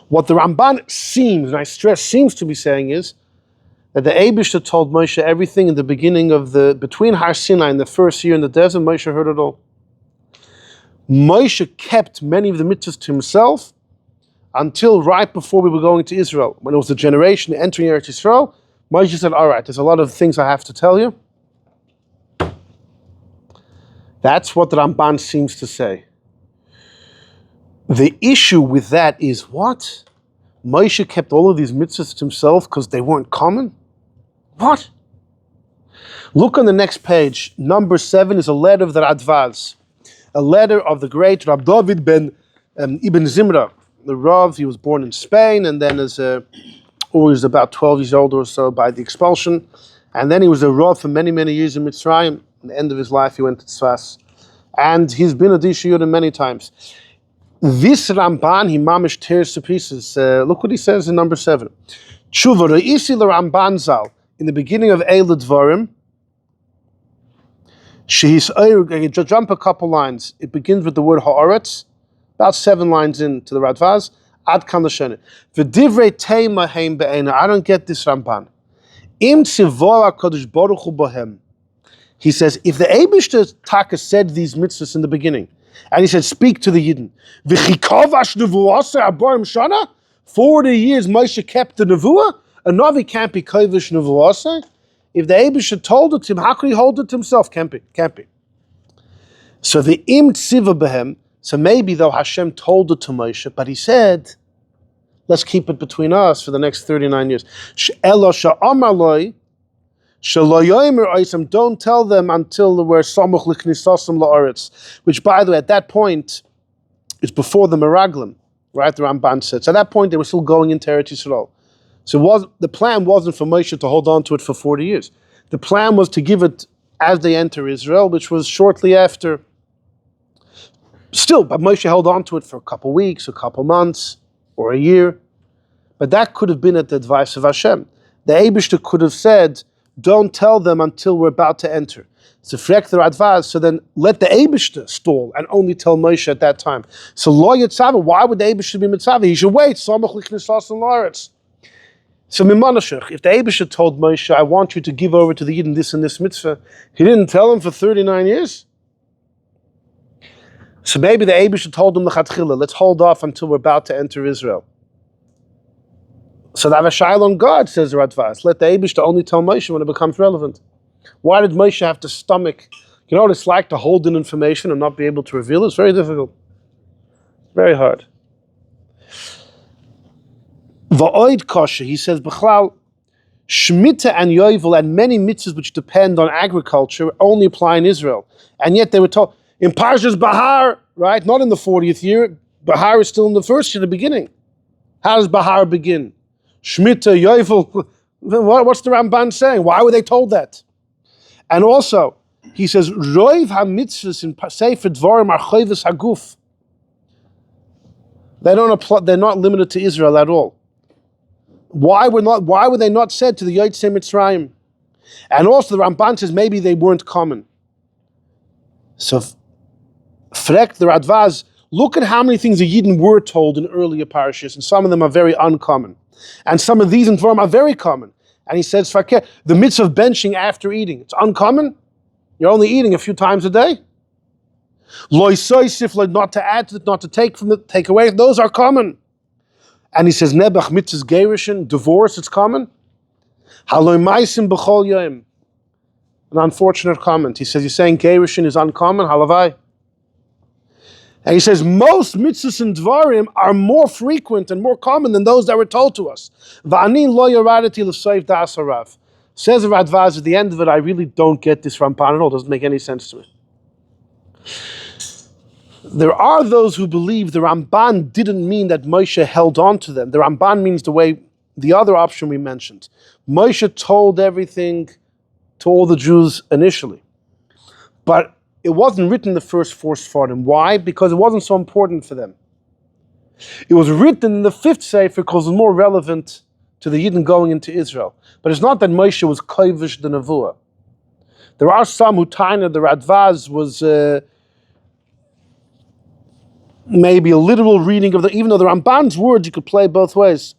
What the Ramban seems, and I stress seems to be saying is, that the Eibishter told Moshe everything in the beginning of between Har Sinai and the first year in the desert. Moshe heard it all. Moshe kept many of the mitzvahs to himself until right before we were going to Israel. When it was the generation entering Eretz Yisrael, Moshe said, all right, there's a lot of things I have to tell you. That's what the Ramban seems to say. The issue with that is what? Moshe kept all of these mitzvahs to himself because they weren't common? What? Look on the next page. Number 7 is a letter of the Radvaz. A letter of the great Rab David ben Ibn Zimra. The Rav, he was born in Spain, and then he was about 12 years old or so by the expulsion. And then he was a Rav for many, many years in Mitzrayim. At the end of his life, he went to Tzfas. And he's been a shiur many times. This Ramban, he mamish tears to pieces. Look what he says in number 7. Tshuva re'isi l'Ramban zal, in the beginning of Eilad Dvarim, jump a couple lines. It begins with the word ha'aretz, about 7 lines into the Radvaz. Ad kan l'shene. V'divrei teima heim be'ena. I don't get this Ramban. Im tzivor HaKadosh Baruch Hu bohem. He says, if the Eibishter Taka said these mitzvahs in the beginning, and he said, speak to the Yidden, 40 years Moshe kept the nevuah, a Navi can't be kovish nevuah. If the Eibishter told it to him, how could he hold it to himself? Can't be. So the im tziva behem, so maybe though Hashem told it to Moshe, but he said, let's keep it between us for the next 39 years. Don't tell them until we're samuch l'knisasam la'aretz, which, by the way, at that point, is before the Meraglim, right? The Ramban said. So at that point, they were still going into Eretz Yisrael. So the plan wasn't for Moshe to hold on to it for 40 years. The plan was to give it as they enter Israel, which was shortly after. Still, but Moshe held on to it for a couple weeks, a couple months, or a year. But that could have been at the advice of Hashem. The Eibishter could have said, don't tell them until we're about to enter. So frek the Radvaz, so then let the Eibishter stall and only tell Moshe at that time. So lo yitzava, why would the Eibishter be mitzvah? He should wait. Samach l'knisas l'aaretz. So Mimanashach, if the Eibishter told Moshe, I want you to give over to the Yidden this and this mitzvah, he didn't tell him for 39 years. So maybe the Eibishter told him l'chatchila, let's hold off until we're about to enter Israel. So the Avashayil on God, says Radvaz, let the Eibishter only tell Moshe when it becomes relevant. Why did Moshe have to stomach? You know what it's like to hold in information and not be able to reveal it? It's very difficult. Very hard. Va'oid kosher, he says, B'chlal, Shemitah and Yovel and many mitzvahs which depend on agriculture only apply in Israel. And yet they were told, in Parshas Bahar, right, not in the 40th year, Bahar is still in the first year, the beginning. How does Bahar begin? Shemitah, Yovel, what's the Ramban saying? Why were they told that? And also, he says, Roiv ha-mitzvahs in Sefer Devarim are chayvus haguf. They're not limited to Israel at all. Why were they not said to the Yotzei Mitzrayim? And also the Ramban says maybe they weren't common. So frek the Radvaz, Look at how many things the Yidden were told in earlier parashas, and some of them are very uncommon. And some of these in Dvarim are very common. And he says, the mitzvah of benching after eating, it's uncommon. You're only eating a few times a day. Lo yisoisif, not to add to it, not to take away, those are common. And he says, Nebach mitzvahs gerushin, divorce, it's common. Haloi maisim b'chol yom. An unfortunate comment. He says, you're saying gerushin is uncommon, halavai. And he says, most mitzvahs and dvarim are more frequent and more common than those that were told to us. V'ani lo yaradati l'soif das harav. Says Radvaz at the end of it, I really don't get this Ramban at all. It doesn't make any sense to me. There are those who believe the Ramban didn't mean that Moshe held on to them. The Ramban means the other option we mentioned. Moshe told everything to all the Jews initially. But it wasn't written in the first four Sfarim. Why? Because it wasn't so important for them. It was written in the fifth Sefer because it was more relevant to the Yidden going into Israel. But it's not that Moshe was kovish the Nevuah. There are some who taina the Radvaz was maybe a literal reading of even though the Ramban's words you could play both ways.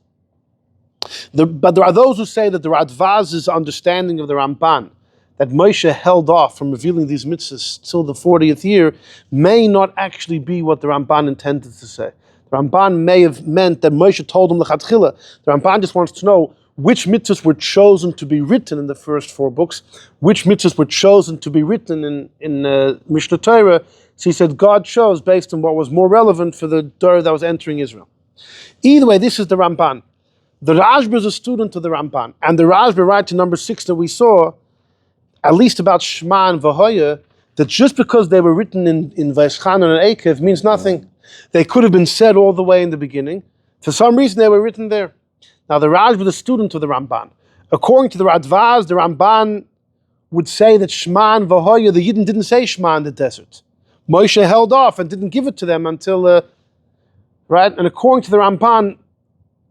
But there are those who say that the Radvaz's understanding of the Ramban, that Moshe held off from revealing these mitzvahs till the 40th year, may not actually be what the Ramban intended to say. The Ramban may have meant that Moshe told him l'chatchila. The Ramban just wants to know which mitzvahs were chosen to be written in the first four books, which mitzvahs were chosen to be written in Mishnah Torah. So he said God chose based on what was more relevant for the Torah that was entering Israel. Either way, this is the Ramban. The Rashba is a student of the Ramban, and the Rashba writes in number 6 that we saw, at least about Shema and Vahoya, that just because they were written in Vaishchan and Ekev means nothing. They could have been said all the way in the beginning. For some reason they were written there. Now the Rashba is a student of the Ramban. According to the Radvaz, the Ramban would say that Shema and Vahoya, the Yidden didn't say Shema in the desert. Moshe held off and didn't give it to them until, right? And according to the Ramban,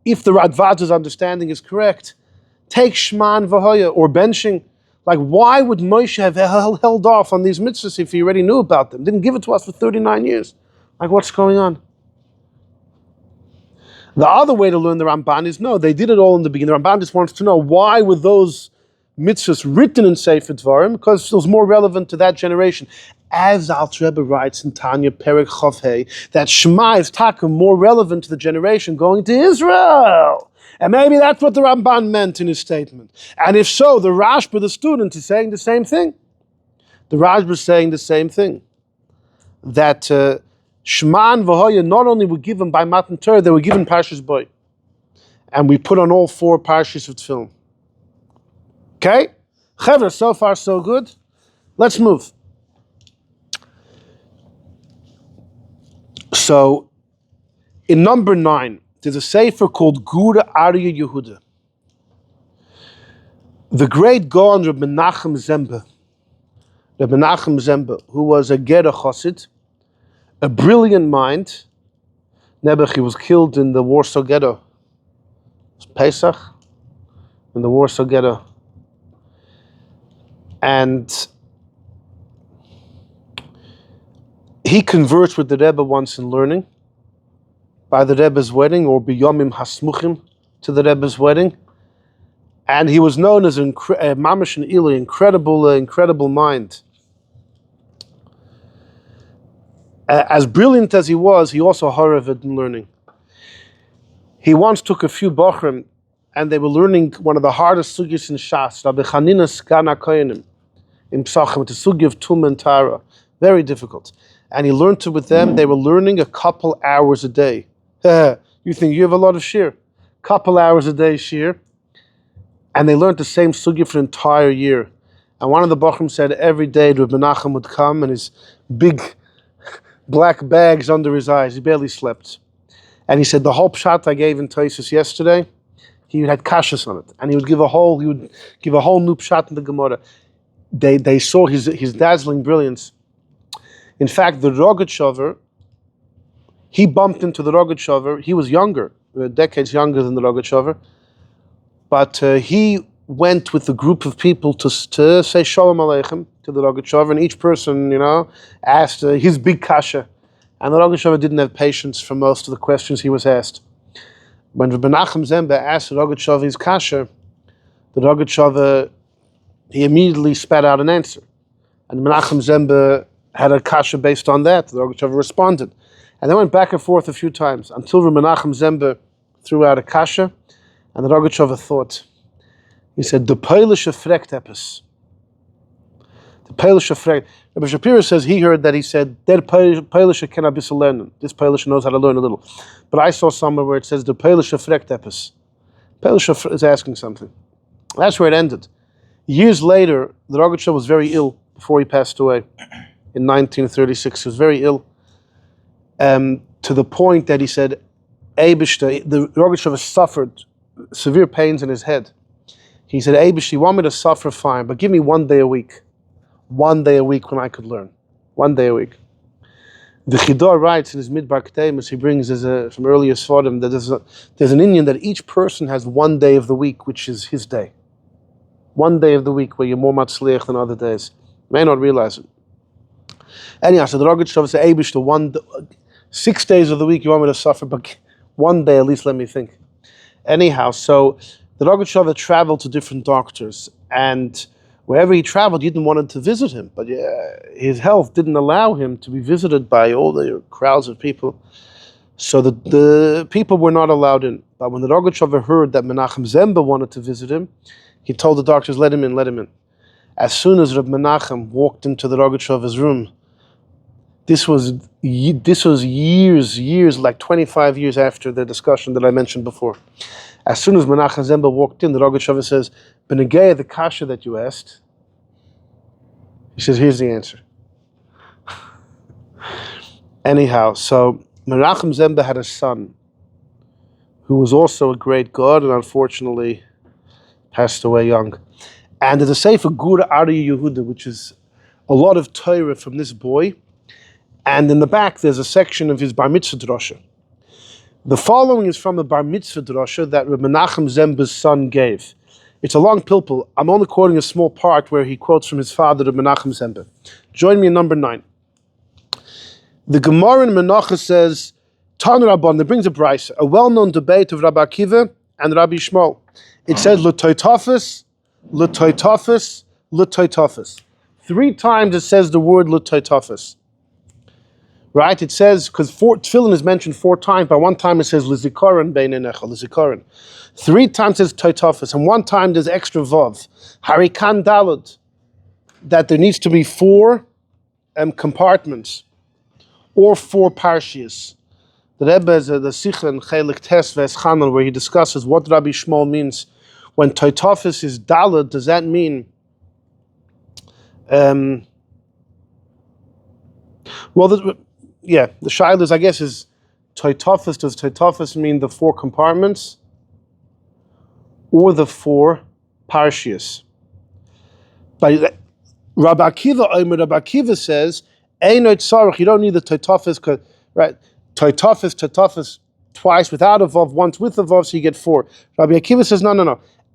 if the Radvaz's understanding is correct, take Shema and Vahoya or benching. Like, why would Moshe have held off on these mitzvahs if he already knew about them? Didn't give it to us for 39 years. Like, what's going on? The other way to learn the Ramban is, no, they did it all in the beginning. The Ramban just wants to know, why were those mitzvahs written in Sefer Devarim? Because it was more relevant to that generation. As Alter Rebbe writes in Tanya Perek Chof Hei, that Shema is taka more relevant to the generation going to Israel. And maybe that's what the Ramban meant in his statement. And if so, the Rashba, the student, is saying the same thing. The Rashba is saying the same thing. That Shema and Vahoya not only were given by Matan Torah, they were given Parshat Bo. And we put on all 4 parshas of Tefillin. Okay? Chevra, so far so good. Let's move. So, in number 9, there's a sefer called Gura Arya Yehuda. The great Gaon Reb Memachem Ziemba, Reb Memachem Ziemba, who was a Gera Chassid, a brilliant mind. Nebuch, he was killed in the Warsaw Ghetto. It's Pesach, in the Warsaw Ghetto. And he conversed with the Rebbe once in learning, by the Rebbe's wedding, or biyomim hasmuchim to the Rebbe's wedding. And he was known as Mamash and Ili, incredible mind. As brilliant as he also haravid in learning. He once took a few bochrim, and they were learning one of the hardest sugyas in Shas, Rabbi Chanina's Gan HaKoyanim, in Psachim, the sugya of Tum and Tara. Very difficult. And he learned it with them. They were learning a couple hours a day. You think you have a lot of shiur? Couple hours a day shiur. And they learned the same sugya for an entire year. And one of the bochrim said every day Reb Menachem would come and his big black bags under his eyes. He barely slept. And he said the whole pshat I gave in Tosfos yesterday, he had kashas on it. And he would give a whole new pshat in the Gemara. They saw his dazzling brilliance. In fact, the Rogatchover, he bumped into the Rogatchover. He was younger, decades younger than the Rogatchover. But he went with a group of people to say Shalom Aleichem to the Rogatchover, and each person, asked his big kasha. And the Reb didn't have patience for most of the questions he was asked. When Reb Memachem Ziemba asked the Reb his kasha, the Reb he immediately spat out an answer. And Menachem Ziemba had a kasha based on that. The Reb responded. And they went back and forth a few times until Reb Menachem Ziemba threw out a kasha, and the Reb thought. He said, "The Polish frekt epis." The Polish frekt. Rebbe Shapiro says he heard that he said, "Der Polish cannot be learning." This Polish knows how to learn a little. But I saw somewhere where it says, "The Polish frekt epis." Polish is asking something. That's where it ended. Years later, the Reb was very ill before he passed away in 1936. He was very ill, to the point that he said, the Reb suffered severe pains in his head. He said, "Eibush, you want me to suffer, fine, but give me 1 day a week. 1 day a week when I could learn. 1 day a week." The Chidor writes in his Midbar K'teimus, he brings from earlier Sfarim, that there's an Indian that each person has 1 day of the week, which is his day. 1 day of the week where you're more matzliach than other days. You may not realize it. Anyhow, so the Reb said, "Eibush, 6 days of the week you want me to suffer, but 1 day at least let me think." Anyhow, so the Reb traveled to different doctors, and wherever he traveled, he didn't want to visit him, but his health didn't allow him to be visited by all the crowds of people. So the people were not allowed in. But when the Reb heard that Menachem Ziemba wanted to visit him, he told the doctors, "Let him in, let him in." As soon as Reb Menachem walked into the Reb's room, this was years, like 25 years after the discussion that I mentioned before. As soon as Menachem Ziemba walked in, the Reb says, "Benegaya, the kasha that you asked," he says, "Here's the answer." Anyhow, so Menachem Ziemba had a son who was also a great god, and unfortunately passed away young. And there's a Sefer Gura Ari Yehuda, which is a lot of Torah from this boy. And in the back, there's a section of his Bar Mitzvah drasha. The following is from a Bar Mitzvah drasha that Reb Menachem Ziemba's son gave. It's a long pilpul. I'm only quoting a small part where he quotes from his father, Reb Menachem Ziemba. Join me in number 9. The Gemara in Menachah says, Tan Rabban, that brings a brisa, a well-known debate of Rabbi Akiva and Rabbi Shmuel. It says, L'toitafis, L'toitafis, L'toitafis. 3 times it says the word L'toitafis. Right? It says, because Tefillin is mentioned 4 times, but 1 time it says L'zikaron beinenecha, L'zikaron. 3 times it's Toitafis, and 1 time there's extra Vav. Harikan Dalad, that there needs to be 4 compartments, or 4 parshias. The Rebbe has the Sikha in Chelik Tes Veschanan, where he discusses what Rabbi Shmuel means. When Toitafis is Dalad, does that mean the Shaila is, I guess, is Toitafis. Does Toitafis mean the 4 compartments or the 4 parshias? But Rabbi Akiva says, Einot Sarach, you don't need the Toitafis, right? Toitafis twice without a Vav, once with a Vav, so you get 4. Rabbi Akiva says, no.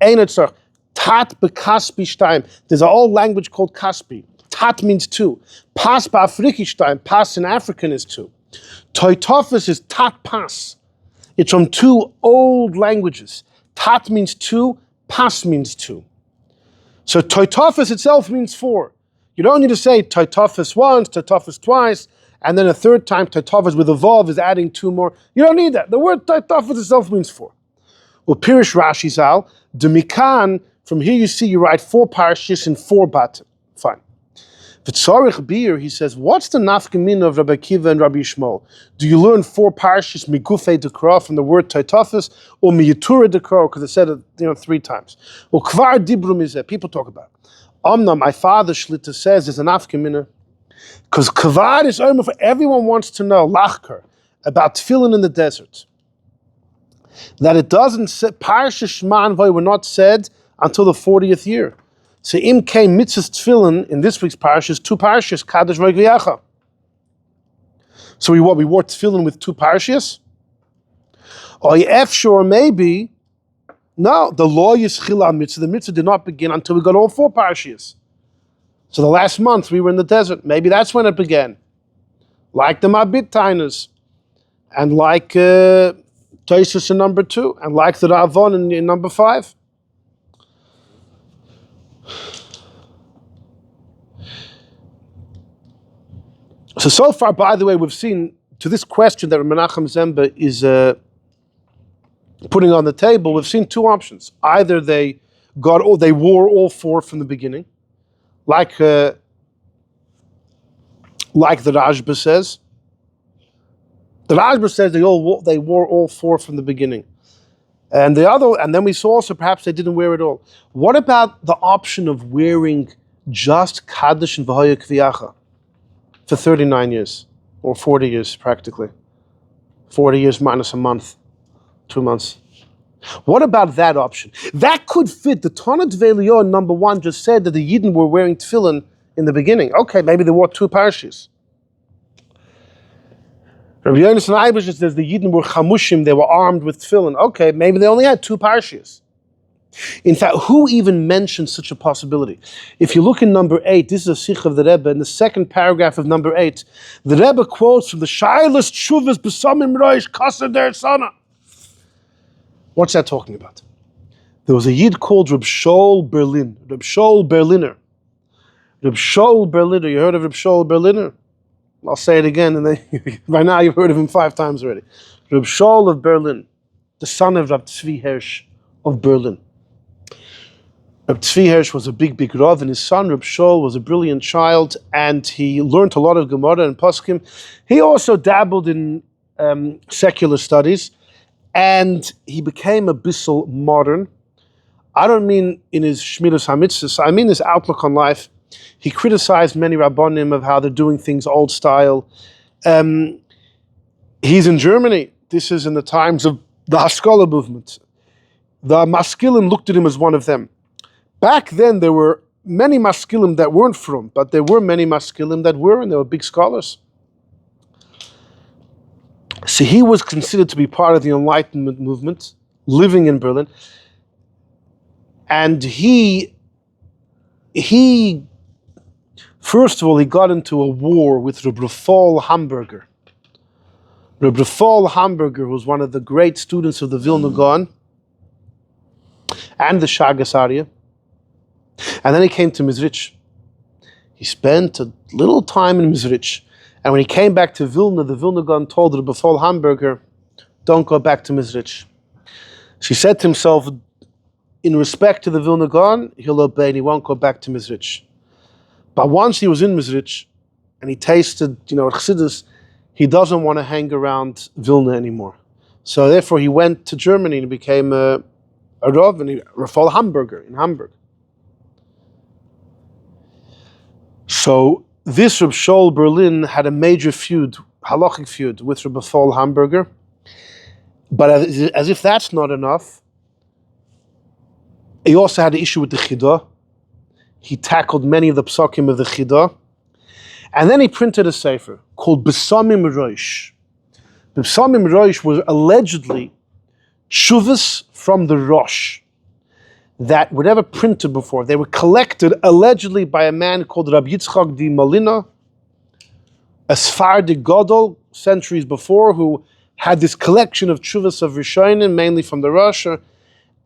Einot Sarach. Tat bekaspi shtaim. There's an old language called Kaspi. Tat means 2. Pas ba'afrikishtaim. Pas in African is 2. Toitafis is tat pas. It's from 2 old languages. Tat means 2. Pas means 2. So Toitafis itself means 4. You don't need to say Toitafis once, Toitafis twice, and then a 3rd time Toitafis with a Vav is adding 2 more. You don't need that. The word Toitafis itself means 4. Well, Pirish Rashi Zal, Demikan, from here you see you write 4 parashas and 4 batim. Fine. V'tzarich bir, he says, what's the nafkamina of Rabbi Akiva and Rabbi Shmuel? Do you learn 4 parashas migufei dekra from the word Toitafis, or miyatura dekra, because it said it 3 times? Well, kvar dibrum is that people talk about. Omna, my father Shlita says there's a nafkamina, because kvar is omer for everyone wants to know lachker about tefillin in the desert. That it doesn't say parashas Shema and Vay were not said until the 40th year. So im came mitzvah tefillin in this week's parashas, 2 parashas, Kadosh V'Yacha. So we wore tefillin with 2 parashas? Or sure maybe, no, the law is chila mitzvah. The mitzvah did not begin until we got all 4 parashas. So the last month we were in the desert. Maybe that's when it began. like the Mabit Tainas, and like Taisus in number 2, and like the Ravon in number 5. So far, by the way, we've seen to this question that Menachem Ziemba is putting on the table, we've seen 2 options. Either they wore all 4 from the beginning, like the Rashba says. The Rashba says they wore all 4 from the beginning, and then we saw also perhaps they didn't wear it all. What about the option of wearing just Kaddish and V'hoya Kviyacha for 39 years or 40 years practically? 40 years minus a month, 2 months. What about that option? That could fit. The Tanat Ve'Eliyah number 1 just said that the Yidden were wearing tefillin in the beginning. Okay, maybe they wore 2 parshas. Rabbi Yonis and Eibush says the Yidden were chamushim, they were armed with tefillin. Okay, maybe they only had 2 parshas. In fact, who even mentioned such a possibility? If you look in number 8, this is a sikh of the Rebbe, in the 2nd paragraph of number 8, the Rebbe quotes from the Shailas Tshuvas B'samim Roish Kasser Der Sana. What's that talking about? There was a Yid called Reb Shaul Berlin, Reb Shaul Berliner. Reb Shaul Berliner, you heard of Reb Shaul Berliner? I'll say it again, and by now you've heard of him 5 times already. Reb Shaul of Berlin, the son of Reb Tzvi Hirsch of Berlin. Reb Tzvi Hirsch was a big Rav, and his son Reb Shaul was a brilliant child, and he learned a lot of Gemara and Poskim. He also dabbled in secular studies, and he became a bissel modern. I don't mean in his Shmiras HaMitzvahs, I mean his outlook on life. He criticized many Rabbanim of how they're doing things old style. He's in Germany. This is in the times of the Haskalah movement. The Maskilim looked at him as one of them. Back then, there were many Maskilim that weren't from, but there were many Maskilim that were, and they were big scholars. So he was considered to be part of the Enlightenment movement, living in Berlin. And he first of all, he got into a war with Reb Rafal Hamburger. Reb Rafal Hamburger was one of the great students of the Vilna Gaon and the Shagas Arya. And then he came to Mizrich. He spent a little time in Mizrich. And when he came back to Vilna, the Vilna Gaon told Reb Rafal Hamburger, don't go back to Mizrich. She said to himself, in respect to the Vilna Gaon, he'll obey and he won't go back to Mizrich. But once he was in Mizrich and he tasted, Chassidus, he doesn't want to hang around Vilna anymore. So therefore he went to Germany and became a Rav, and Rafal Hamburger in Hamburg. So this Reb Shaul Berlin had a major feud, halachic feud, with Reb Rafal Hamburger. But as if that's not enough, he also had an issue with the Chidah. He tackled many of the psakim of the Chidah. And then he printed a sefer called B'samim Roish. B'samim Roish was allegedly tshuvas from the Rosh that were never printed before. They were collected allegedly by a man called Rabbi Yitzchak di Malina, a Sephardic Gadol, centuries before, who had this collection of tshuvas of Rishonim, mainly from the Rosh.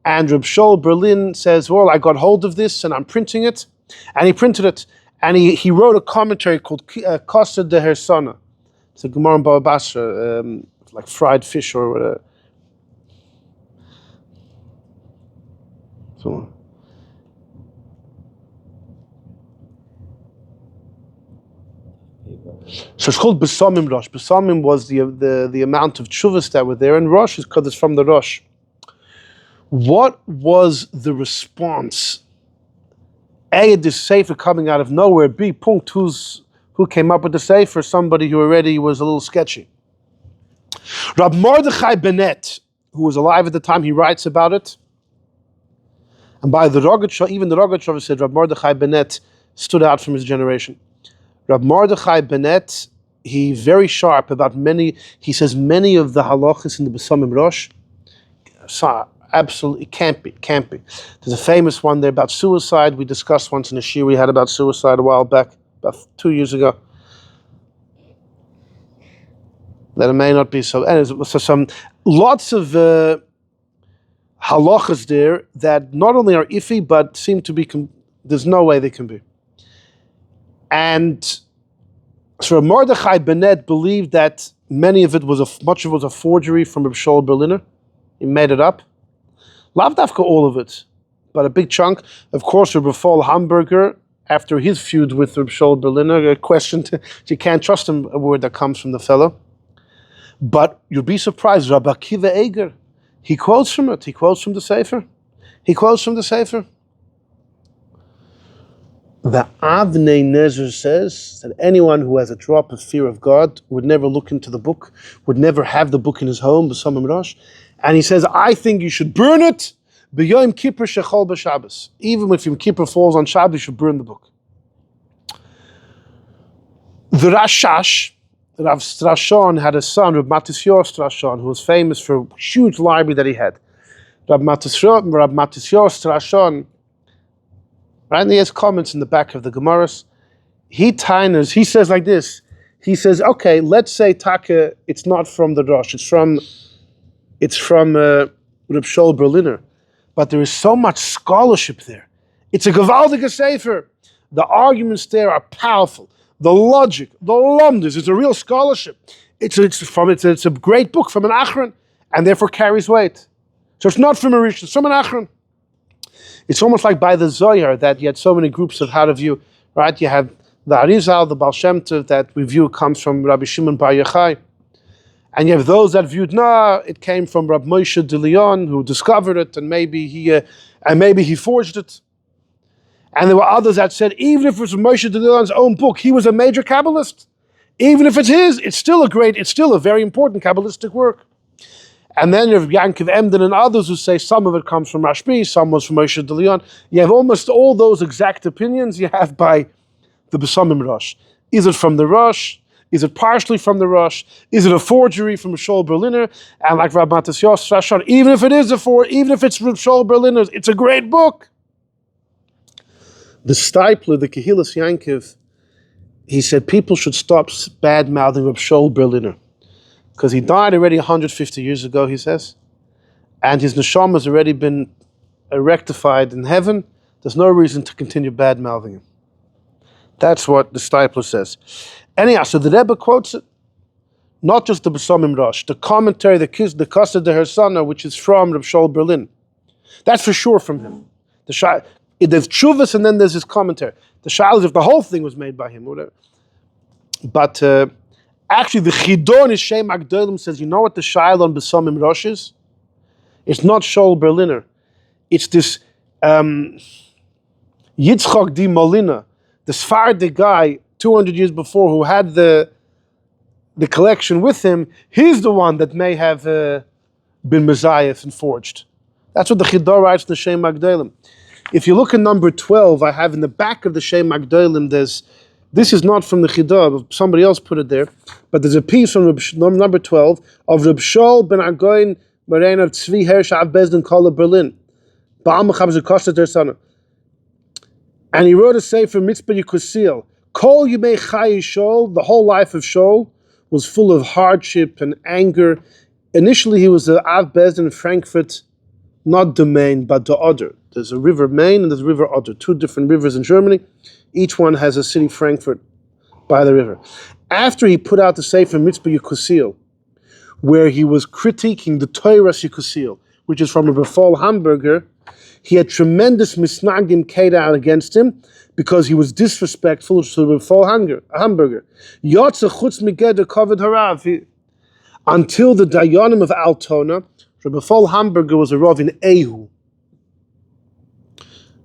And Reb Shaul Berlin says, well, I got hold of this and I'm printing it. And he printed it. And he wrote a commentary called Kosa de Hersana. It's a Gemara in Baba Basra, like fried fish or whatever. So it's called B'samim Rosh. B'samim was the amount of tshuvas that were there, and Rosh is because it's from the Rosh. What was the response? A, this sefer coming out of nowhere. B, punkt, who came up with the sefer? Somebody who already was a little sketchy. Rab Mordechai Bennett, who was alive at the time, he writes about it. And by the Rogatchover, even the Rogatchover said Rab Mordechai Bennett stood out from his generation. Rab Mordechai Bennett, he's very sharp about many, he says many of the halachas in the B'samim Rosh, absolutely can't be. There's a famous one there about suicide. We discussed once in a shiur we had about suicide a while back, about 2 years ago. that it may not be so. And so some lots of halachas there that not only are iffy but seem to be. There's no way they can be. And so Mordechai Bennett believed that much of it was a forgery from Reb Shaul Berlin. He made it up. Lav dafka all of it, but a big chunk. Of course, Reb Shaul Hamburger, after his feud with Reb Shaul Berlin, questioned, you can't trust him, a word that comes from the fellow. But you'll be surprised, Rabbi Akiva Eger, he quotes from it. He quotes from the Sefer. The Avnei Nezer says that anyone who has a drop of fear of God would never look into the book, would never have the book in his home, b'samim rosh. And he says, I think you should burn it, b'yom kippur shechol b'Shabbos. Even if Yom Kippur falls on Shabbat, you should burn the book. The Rashash, Rav Strashon, had a son, Reb Matisyahu Strashon, who was famous for a huge library that he had. Rab Matisyahu Strashon, right, and he has comments in the back of the Gemaras. He says like this. He says, okay, let's say Taka, it's not from the Rosh, it's from Reb Shaul Berlin, but there is so much scholarship there. It's a gewaldige sefer. The arguments there are powerful. The logic, the lamdas, it's a real scholarship. It's a great book from an Achron, and therefore carries weight. So it's not from a Rishon, it's from an Achron. It's almost like by the Zohar that you had so many groups of how to view, right? You have the Arizal, the Baal Shem Tov that we view comes from Rabbi Shimon Bar Yochai. And you have those that viewed, it came from Rab Moshe de Leon, who discovered it, and maybe he forged it. And there were others that said, even if it was Moshe de Leon's own book, he was a major Kabbalist. Even if it's his, it's still a very important Kabbalistic work. And then you have Yankov Emden and others who say some of it comes from Rashba, some was from Moshe de Leon. You have almost all those exact opinions you have by the Besamim Rosh. Is it from the Rosh? Is it partially from the Rosh? Is it a forgery from Shaul Berlin? And like Rabbi Matisyahu Strashon, even if it's Reb Shaul Berlin, it's a great book. The Stipler, the Kehillas Yankov, he said people should stop bad-mouthing Reb Shaul Berlin. Because he died already 150 years ago, he says. And his neshama has already been rectified in heaven. There's no reason to continue bad-mouthing him. That's what the Stipler says. Anyhow, so the Rebbe quotes it. Not just the Besamim Rosh, the commentary, the Kosta de Hersana, which is from Reb Shaul Berlin. That's for sure from him. There's Chuvas and then there's his commentary. The Shal is if the whole thing was made by him, whatever. But actually, the Chidon is Shem Agdolim says, you know what the Shail on Besamim Rosh is? It's not Shaul Berliner. It's this Yitzchak di Molina, the Sephardic guy 200 years before who had the collection with him. He's the one that may have been Messiah and forged. That's what the Chidon writes in the Shem Agdolim. If you look at number 12, I have in the back of the Shem Agdolim, this is not from the Chidah, somebody else put it there, but there's a piece from number 12 of Reb Shaul ben Agoin Marein of Tzvi Hersh Av Bezdin Kala Berlin. And he wrote a sefer Mitzvah Yikusil. Kol Yimei Chai Shaul, the whole life of Shaul was full of hardship and anger. Initially he was the Av Bezdin in Frankfurt, not the Main, but the Oder. There's a river Main and there's a river Oder, two different rivers in Germany. Each one has a city, Frankfurt, by the river. After he put out the Sefer Mitzvah Yikusil, where he was critiquing the Torah Yikusil, which is from Reb Shaul Hamburger, he had tremendous misnagim carried out against him because he was disrespectful to Reb Shaul Hamburger. Yotze chutz migeder kavod harav. Until the Dayanim of Altona, Reb Shaul Hamburger was a Rav in Ehu,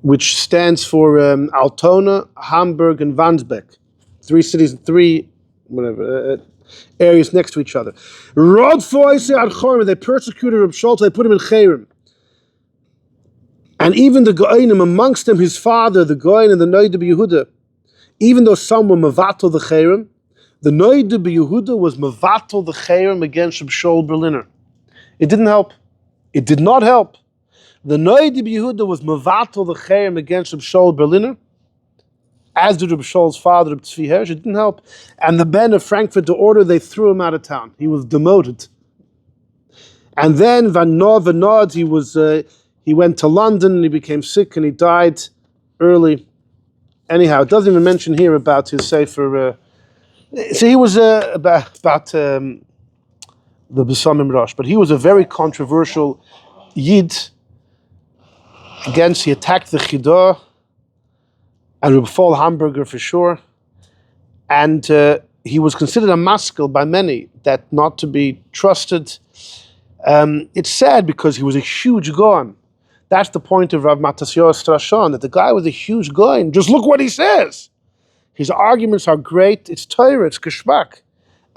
which stands for Altona, Hamburg, and Wandsbek. Three cities, areas next to each other. They persecuted Reb Shaul, they put him in Cherem. And even the Goinim, amongst them his father, the Goin and the Noid of Yehuda, even though some were Mavatal the Cherem, the Noid of Yehuda was Mavatal the Cherem against Reb Shaul Berlin. It didn't help. It did not help. The Noid of Yehuda was Mavatal the Cherem against Reb Shaul Berlin. as did Reb Shaul's father, Reb Tzvi Hirsch. It didn't help. And the Ben of Frankfurt, the order, they threw him out of town. He was demoted. And then Van Nod, he went to London and he became sick and he died early. Anyhow, it doesn't even mention here about his Sefer. So he was about the Besamim Rosh, but he was a very controversial Yid. Against, he attacked the Chidah and Reb Paul Hamburger for sure. And he was considered a maskil by many, that not to be trusted. It's sad because he was a huge goan. That's the point of Rav Matasyahu Strashon, that the guy was a huge goan. Just look what he says. His arguments are great. It's Torah, it's Geschmack.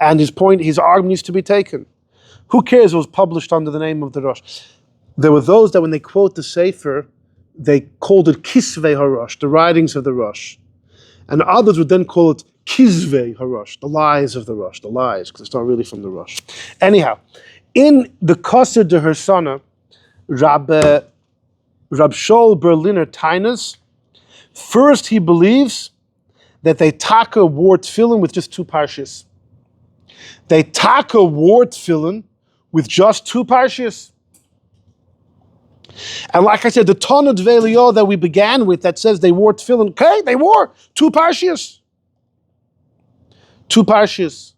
And his argument needs to be taken. Who cares it was published under the name of the Rosh? There were those that when they quote the Sefer, they called it Kisvei HaRosh, the writings of the Rosh. And others would then call it Kizvei HaRosh, the lies of the Rosh, the lies, because it's not really from the Rosh. Anyhow, in the Koser de Hersana, Reb Shaul Berliner Tainas, first he believes that they taka wore tefillin with just 2 parshas. They taka wore tefillin with just 2 parshas. And like I said, the Tanad Ve'Eliyah that we began with that says they wore tefillin, okay, they wore 2 parshas. 2 parshas.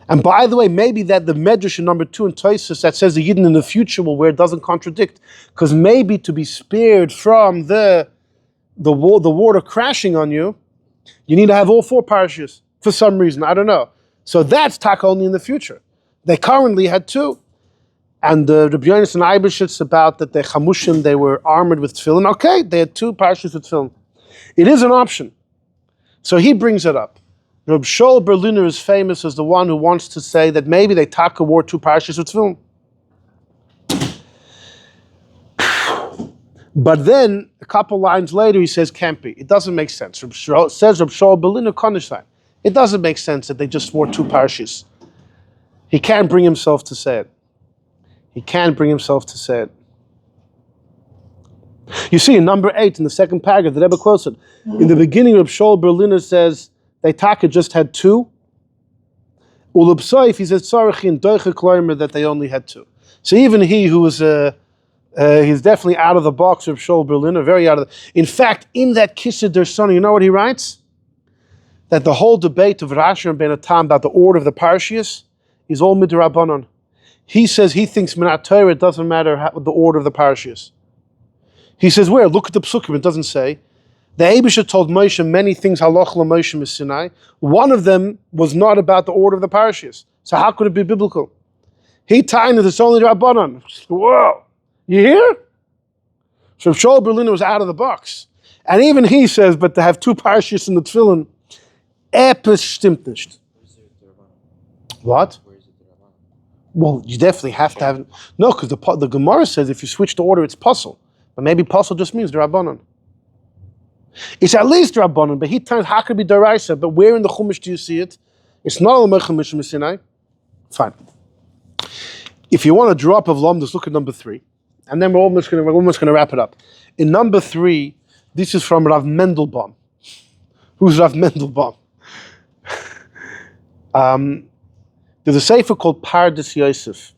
And by the way, maybe that the Medrash in number 2 in Tosfos that says the Yidden in the future will wear doesn't contradict. Because maybe to be spared from the water crashing on you, you need to have all 4 parshas for some reason. I don't know. So that's taka only in the future. They currently had 2. And Rabbi Yonis and Eibeshitz about that the Chamushim, they were armored with tefillin. Okay, they had 2 parshas with tefillin. It is an option. So he brings it up. Reb Shaul Berliner is famous as the one who wants to say that maybe they taka wore 2 parshas with tefillin. But then, a couple lines later, he says, can't be. It doesn't make sense. Says Reb Shaul Berliner Konishlein. It doesn't make sense that they just wore 2 parshas. He can't bring himself to say it. He can't bring himself to say it. You see, in number 8, in the second paragraph, the Rebbe quotes it. In the beginning, Reb Shaul Berliner says, they taka just had 2. Ulubsoif, he says, Tzarachin doiche kloimer, that they only had 2. So even he, who was he's definitely out of the box, Reb Shaul Berliner, very out of the... In fact, in that Kisser der Sonne, you know what he writes? That the whole debate of Rashi and Ben Atam about the order of the Parshios is all midrabanan. He says he thinks Minat Torah, it doesn't matter the order of the Parshios. He says, where? Look at the Psukim, it doesn't say. The Eibusha told Moshe many things, halach Moshe Sinai. One of them was not about the order of the Parshios. So how could it be biblical? He tied that it's only Rabbanan. Whoa, you hear? So Shaul Berlin was out of the box. And even he says, but to have 2 Parshios in the Tefillin, stimmt nicht. What? Well, you definitely have to have... No, because the Gemara says if you switch the order, it's puzzle. But maybe puzzle just means the Rabbanan. It's at least Rabbanan, but he turns how could it be Daraisa? But where in the Chumash do you see it? It's not al Mechem Sinai. Fine. If you want a drop of Lomdus, look at number 3. And then we're almost going to wrap it up. In number 3, this is from Rav Mendelbaum. Who's Rav Mendelbaum? There's a sefer called Pardes Yosef.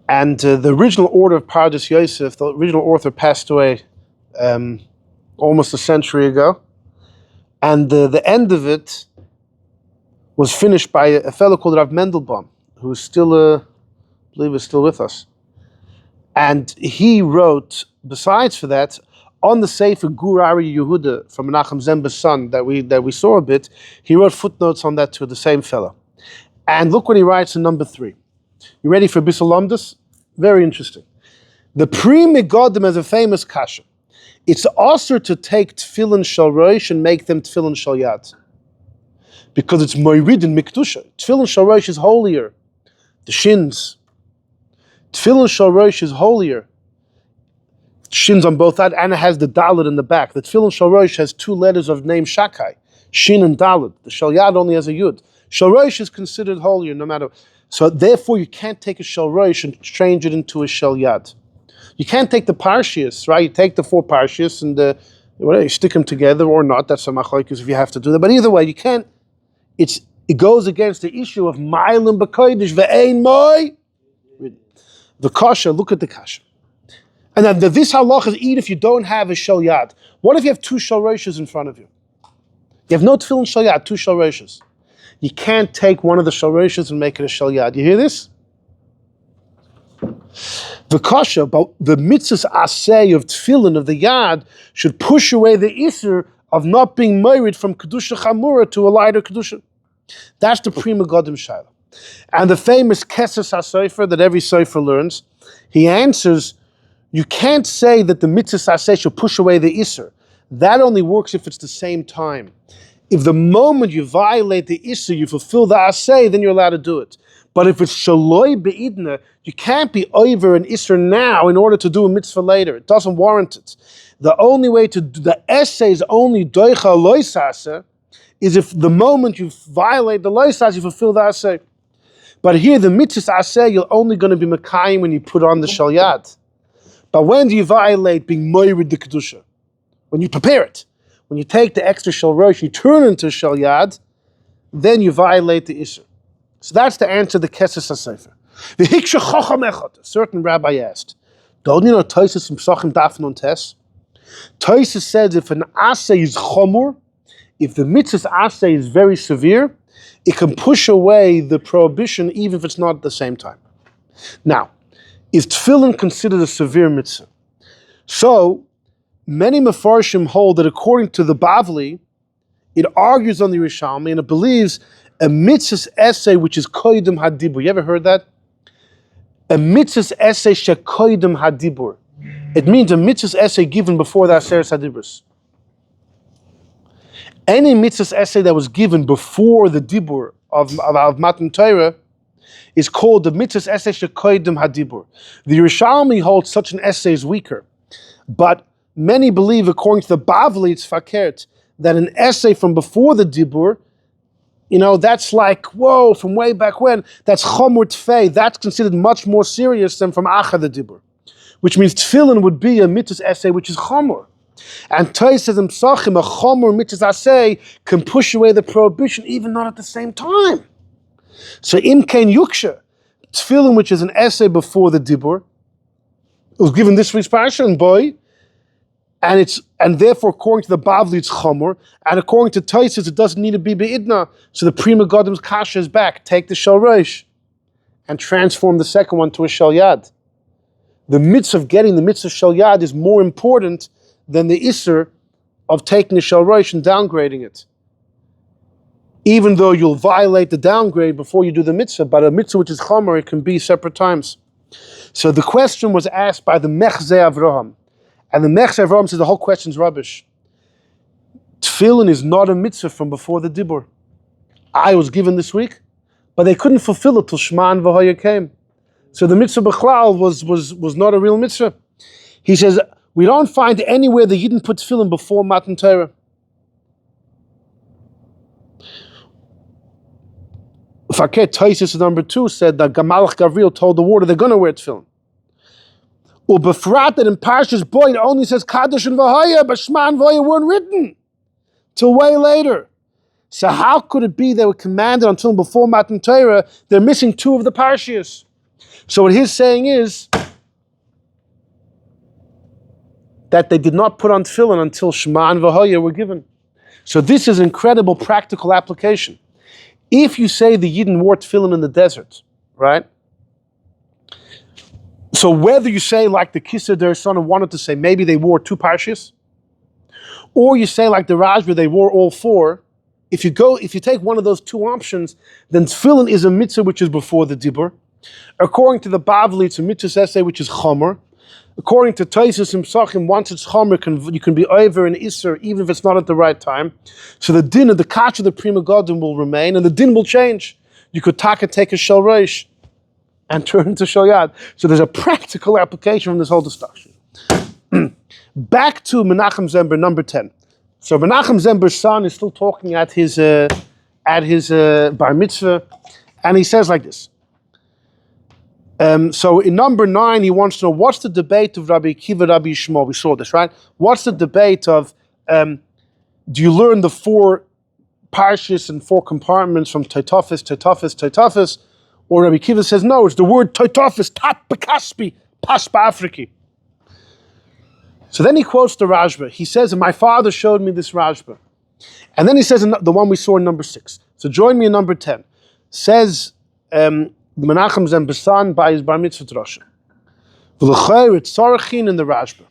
And the original order of Pardes Yosef, the original author passed away almost a century ago. And the end of it was finished by a fellow called Rav Mendelbaum, who is still, I believe is still with us. And he wrote, besides for that, on the Sefer Gurari Yehuda from Menachem Ziemba's son that we saw a bit, he wrote footnotes on that to the same fellow. And look what he writes in number 3. You ready for Bissel Lomdus? Very interesting. The Pri Megodim has a famous kasha. It's also to take tefillin shel rosh and make them tefillin shel yad. Because it's moirid in mikdusha. Tefillin shel rosh is holier. The shins. Tefillin shel rosh is holier. Shins on both sides, and it has the dalet in the back. The tefillin shel rosh has 2 letters of name shakai. Shin and dalet. The shel yad only has a yud. Shel rosh is considered holier no matter... So therefore you can't take a shel rosh and change it into a shel yad. You can't take the parshias, right? You take the 4 parshias and Whether you stick them together or not, that's a machlokes if you have to do that. But either way, you can't. It goes against the issue of ma'alim b'kodesh ve'ein moi. The kasha. Look at the kasha. And then this halach is even if you don't have a shel yad. What if you have two shel roshos in front of you? You have no tefillin shel yad, two shel roshos. You can't take one of the shel roshos and make it a shel yad. You hear this? The kasha, but the mitzvahs aseh of tefillin of the yad should push away the iser of not being married from kedusha chamura to a lighter kedusha. That's the prima godim shaila. And the famous keses hasofer that every sofer learns, he answers, you can't say that the mitzvahs aseh should push away the iser. That only works if it's the same time. If the moment you violate the iser, you fulfill the aseh, then you're allowed to do it. But if it's shaloi be'idna, you can't be over an iser now in order to do a mitzvah later. It doesn't warrant it. The only way to do the essay is only doicha loisasa, is if the moment you violate the loisasa, you fulfill the aseh. But here the mitzvah aseh, you're only going to be mekayim when you put on the shel yad. But when do you violate being moirid the kedusha? When you prepare it. When you take the extra shel rosh, you turn it into shel yad, then you violate the iser. So that's the answer to the keses hasefer. The hiksha chacham echad. A certain rabbi asked, don't you know Tosfos from Psachim Daf Nun Tes? Tosfos says if an aseh is chomur, if the mitzvah's aseh is very severe, it can push away the prohibition even if it's not at the same time. Now, is tefillin considered a severe mitzvah? So, many mefarshim hold that according to the Bavli, it argues on the Yerushalmi and it believes a mitzvah's essay which is koydem hadibur. You ever heard that? A mitzvah's essay shekoydem hadibur. It means a mitzvah's essay given before the Aseres Hadibros. Any mitzvah's essay that was given before the dibur of Matan Torah is called the mitzvah's essay shekoydem hadibur. The Yerushalmi holds such an essay is weaker, but many believe, according to the Bavli, it's fakert, that an essay from before the dibur, that's like, whoa, from way back when, that's chomur tfei, that's considered much more serious than from acha the dibur, which means tefillin would be a mitzvah's essay which is chomur. And Tosfos says in Psachim, a chomur mitzvah's essay can push away the prohibition even not at the same time. So imkein yuksha, tefillin which is an essay before the dibur, it was given this week's parsha and boy, and therefore according to the Bavli it's chomur, and according to Tosfos it doesn't need to be be'idna. So the prima godim's kasha is back. Take the shel rosh and transform the second one to a shel yad. The mitzvah of getting the mitzvah shel yad is more important than the iser of taking a shel rosh and downgrading it. Even though you'll violate the downgrade before you do the mitzvah, but a mitzvah which is chomur, it can be separate times. So the question was asked by the Mechzei Avraham. And the Mechzei Avraham says the whole question is rubbish. Tefillin is not a mitzvah from before the dibur. I was given this week, but they couldn't fulfill it till Shema V'Hoya came. So the mitzvah b'chlal was not a real mitzvah. He says, we don't find anywhere the Yidden put tefillin before Matan Torah. Faket Tosfos number 2 said that Gabriel told the water they're going to wear tefillin. Ubefrat that in Parshat Bo it only says Kadosh and V'Hoya, but Shema and V'Hoya weren't written till way later. So how could it be they were commanded until before Matan Torah? They're missing 2 of the Parshios. So what he's saying is that they did not put on tefillin until Shema and V'Hoya were given. So this is incredible practical application. If you say the Yidden wore tefillin in the desert, right? So whether you say like the Kisser their son wanted to say maybe they wore 2 Parshios, or you say like the Rashba they wore all 4, if you take one of those 2 options, then tefillin is a mitzvah which is before the dibur. According to the Bavli, it's a mitzvah essay which is chomur. According to Tosfos and Psachim, once it's chomur, you can be over an iser even if it's not at the right time. So the din of the catch of the prima godim will remain, and the din will change. You could take a shel rosh and turn into shel yad. So there's a practical application from this whole discussion. Back to Menachem Ziemba, number 10. So Menachem Ziemba's son is still talking at his bar mitzvah, and he says like this. So in number 9, he wants to know what's the debate of Rabbi Akiva, Rabbi Yishmael. We saw this, right? What's the debate of do you learn the 4 parshas and 4 compartments from Taitofis, or Rabbi Akiva says, no, it's the word Taitofis, Tat Bekaspi, Pas Ba'afriki. So then he quotes the Rashba. He says, and my father showed me this Rashba. And then he says, the one we saw in number 6. So join me in number 10. Says Menachem Ziemba son by his bar mitzvah drasha. V'lechair it's sarachin in the Rashba.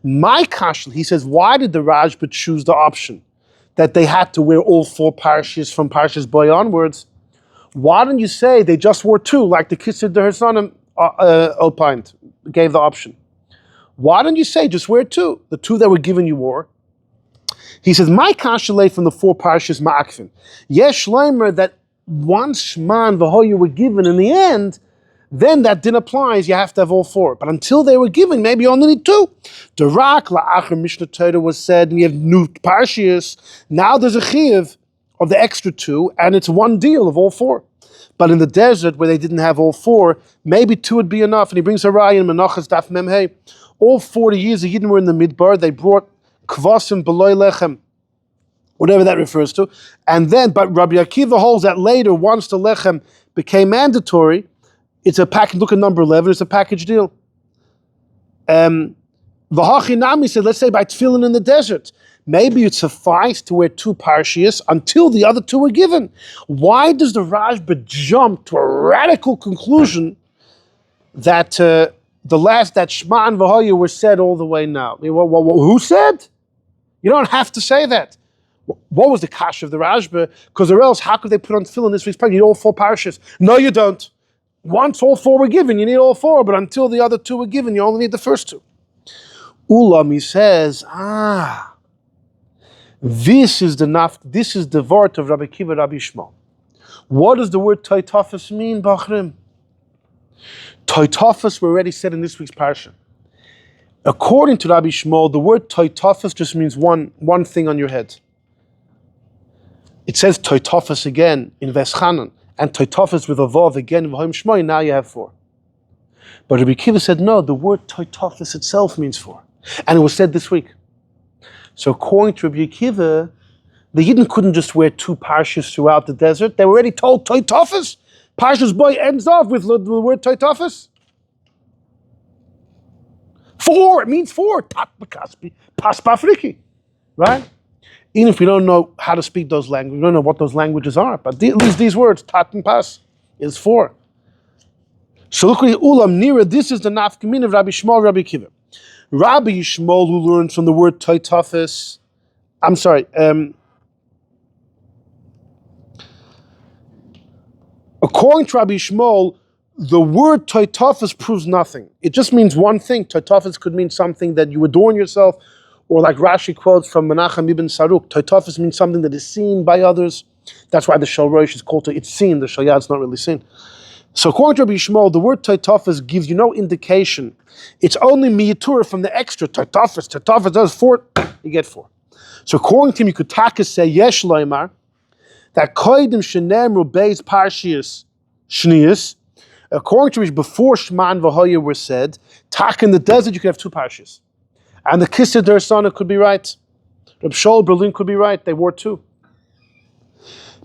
My kashal, he says, why did the Rashba choose the option that they had to wear all 4 parshas from Parshas Bo onwards? Why don't you say they just wore 2, like the Kitzur der Hersanim opined, gave the option? Why don't you say just wear 2, the 2 that were given you wore? He says, my kashalei from the 4 parshas ma'akfin. Yesh leimer that once Shman v'hoyu were given in the end, then that din applies, you have to have all 4. But until they were given, maybe you only need 2. The Rak la'achar Mishnah Torah was said, and you have new parshias. Now there's a chiyuv of the extra 2, and it's one deal of all 4. But in the desert, where they didn't have all 4, maybe 2 would be enough. And he brings a raya in Menachas Daf Mem Hey. All 40 years the Yidden were in the Midbar, they brought kvasim beloy lechem, whatever that refers to. And then, but Rabbi Akiva holds that later, once the lechem became mandatory, it's a package, look at number 11, it's a package deal. V'hachinami said, let's say by tefillin in the desert, maybe it sufficed to wear 2 parshias until the other 2 were given. Why does the Rashba jump to a radical conclusion that that Shema and V'hoyu were said all the way now? Who said? You don't have to say that. What was the kash of the Rashba? Because or else, how could they put on tefillin this week's parsha? You need all 4 parshas. No, you don't. Once all 4 were given, you need all 4, but until the other 2 were given, you only need the first 2. Ulam, he says, this is the word of Rabbi Akiva, Rabbi Shmuel. What does the word Taitofis mean, Bachrim? Taitofis were already said in this week's parsha. According to Rabbi Shmuel, the word Taitofis just means one thing on your head. It says Taitofis again in Veschanan, and Taitofis with a vav again in V'hoim Shmoi, now you have 4. But Rabbi Akiva said, no, the word Taitofis itself means 4. And it was said this week. So according to Rabbi Akiva, the Yidden couldn't just wear 2 parshas throughout the desert. They were already told Taitofis. Parshas Bo ends off with the word Taitofis. 4, it means 4. Tat Bekaspi, Pas Ba'afriki. Right? Even if we don't know how to speak those languages, we don't know what those languages are, but at least these words, Tat and Pas, is 4. So look at Ulam Nira, this is the nafkamin of Rabbi Shmuel, Rabbi Akiva. Rabbi Shmuel, who learns from the word Taitofis, according to Rabbi Shmuel, the word Taitofis proves nothing. It just means one thing. Taitofis could mean something that you adorn yourself, or like Rashi quotes from Menachem ibn Saruk, Taitofis means something that is seen by others. That's why the Shal Rosh is called it's seen, the Shal Yad's not really seen. So according to Rabbi Shmuel, the word Taitofis gives you no indication. It's only miyatur from the extra. Taitofis does 4, you get 4. So according to him, you could taka say, Yesh Loimar, that koidim shenemru beis parshias shnius, according to which before Shema and V'hoyu were said, taka in the desert you could have 2 parshias. And the Kitzur der Hersanim could be right. Reb Shaul Berlin could be right, they wore 2.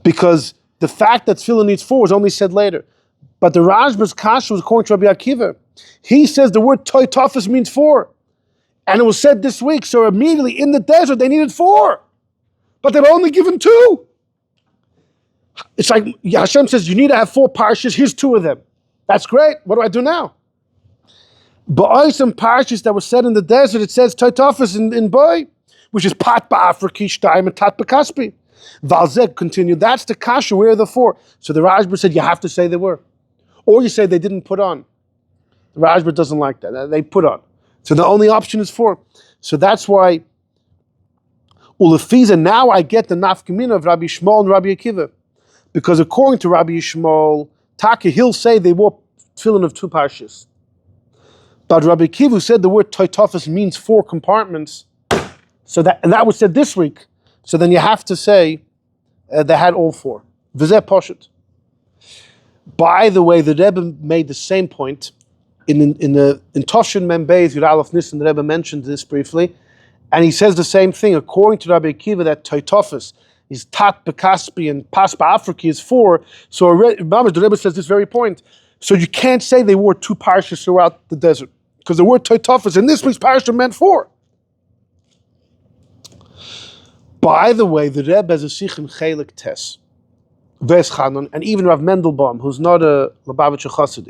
Because the fact that tefillin needs 4 was only said later. But the Rashba's kasha was according to Rabbi Akiva. He says the word Taitofis means 4. And it was said this week, so immediately in the desert they needed 4. But they were only given 2. It's like Hashem says, you need to have 4 parshas, here's 2 of them. That's great, what do I do now? But some parshas that were said in the desert, it says Taitofis in Boy, which is Pat Ba'afriki Shtaim and Tat Bekaspi. Valzek continued, that's the kasha, where are the 4? So the Rashba said, you have to say they were. Or you say they didn't put on. The Rashba doesn't like that. They put on. So the only option is 4. So that's why Ulefiza, now I get the nafkamina of Rabbi Shmuel and Rabbi Akiva. Because according to Rabbi Shmuel, Taka, he'll say they wore tefillin of 2 parshas. But Rabbi Akiva said the word Taitofis means 4 compartments. And that was said this week. So then you have to say they had all 4. V'zeh Parshiot. By the way, the Rebbe made the same point in Toshin Membeis Yud Aleph Nisan. The Rebbe mentioned this briefly, And he says the same thing, according to Rabbi Akiva, that Toitofis is Tat Bekaspi and Pas Ba'afriki is 4. So the Rebbe says this very point. So you can't say they wore 2 parshas throughout the desert, because the word Toitofis in this week's parsha meant 4. By the way, the Rebbe has a sich in Chelik Tes, Ves Chanon, and even Rav Mendelbaum, who's not a Lubavitcher Chassid,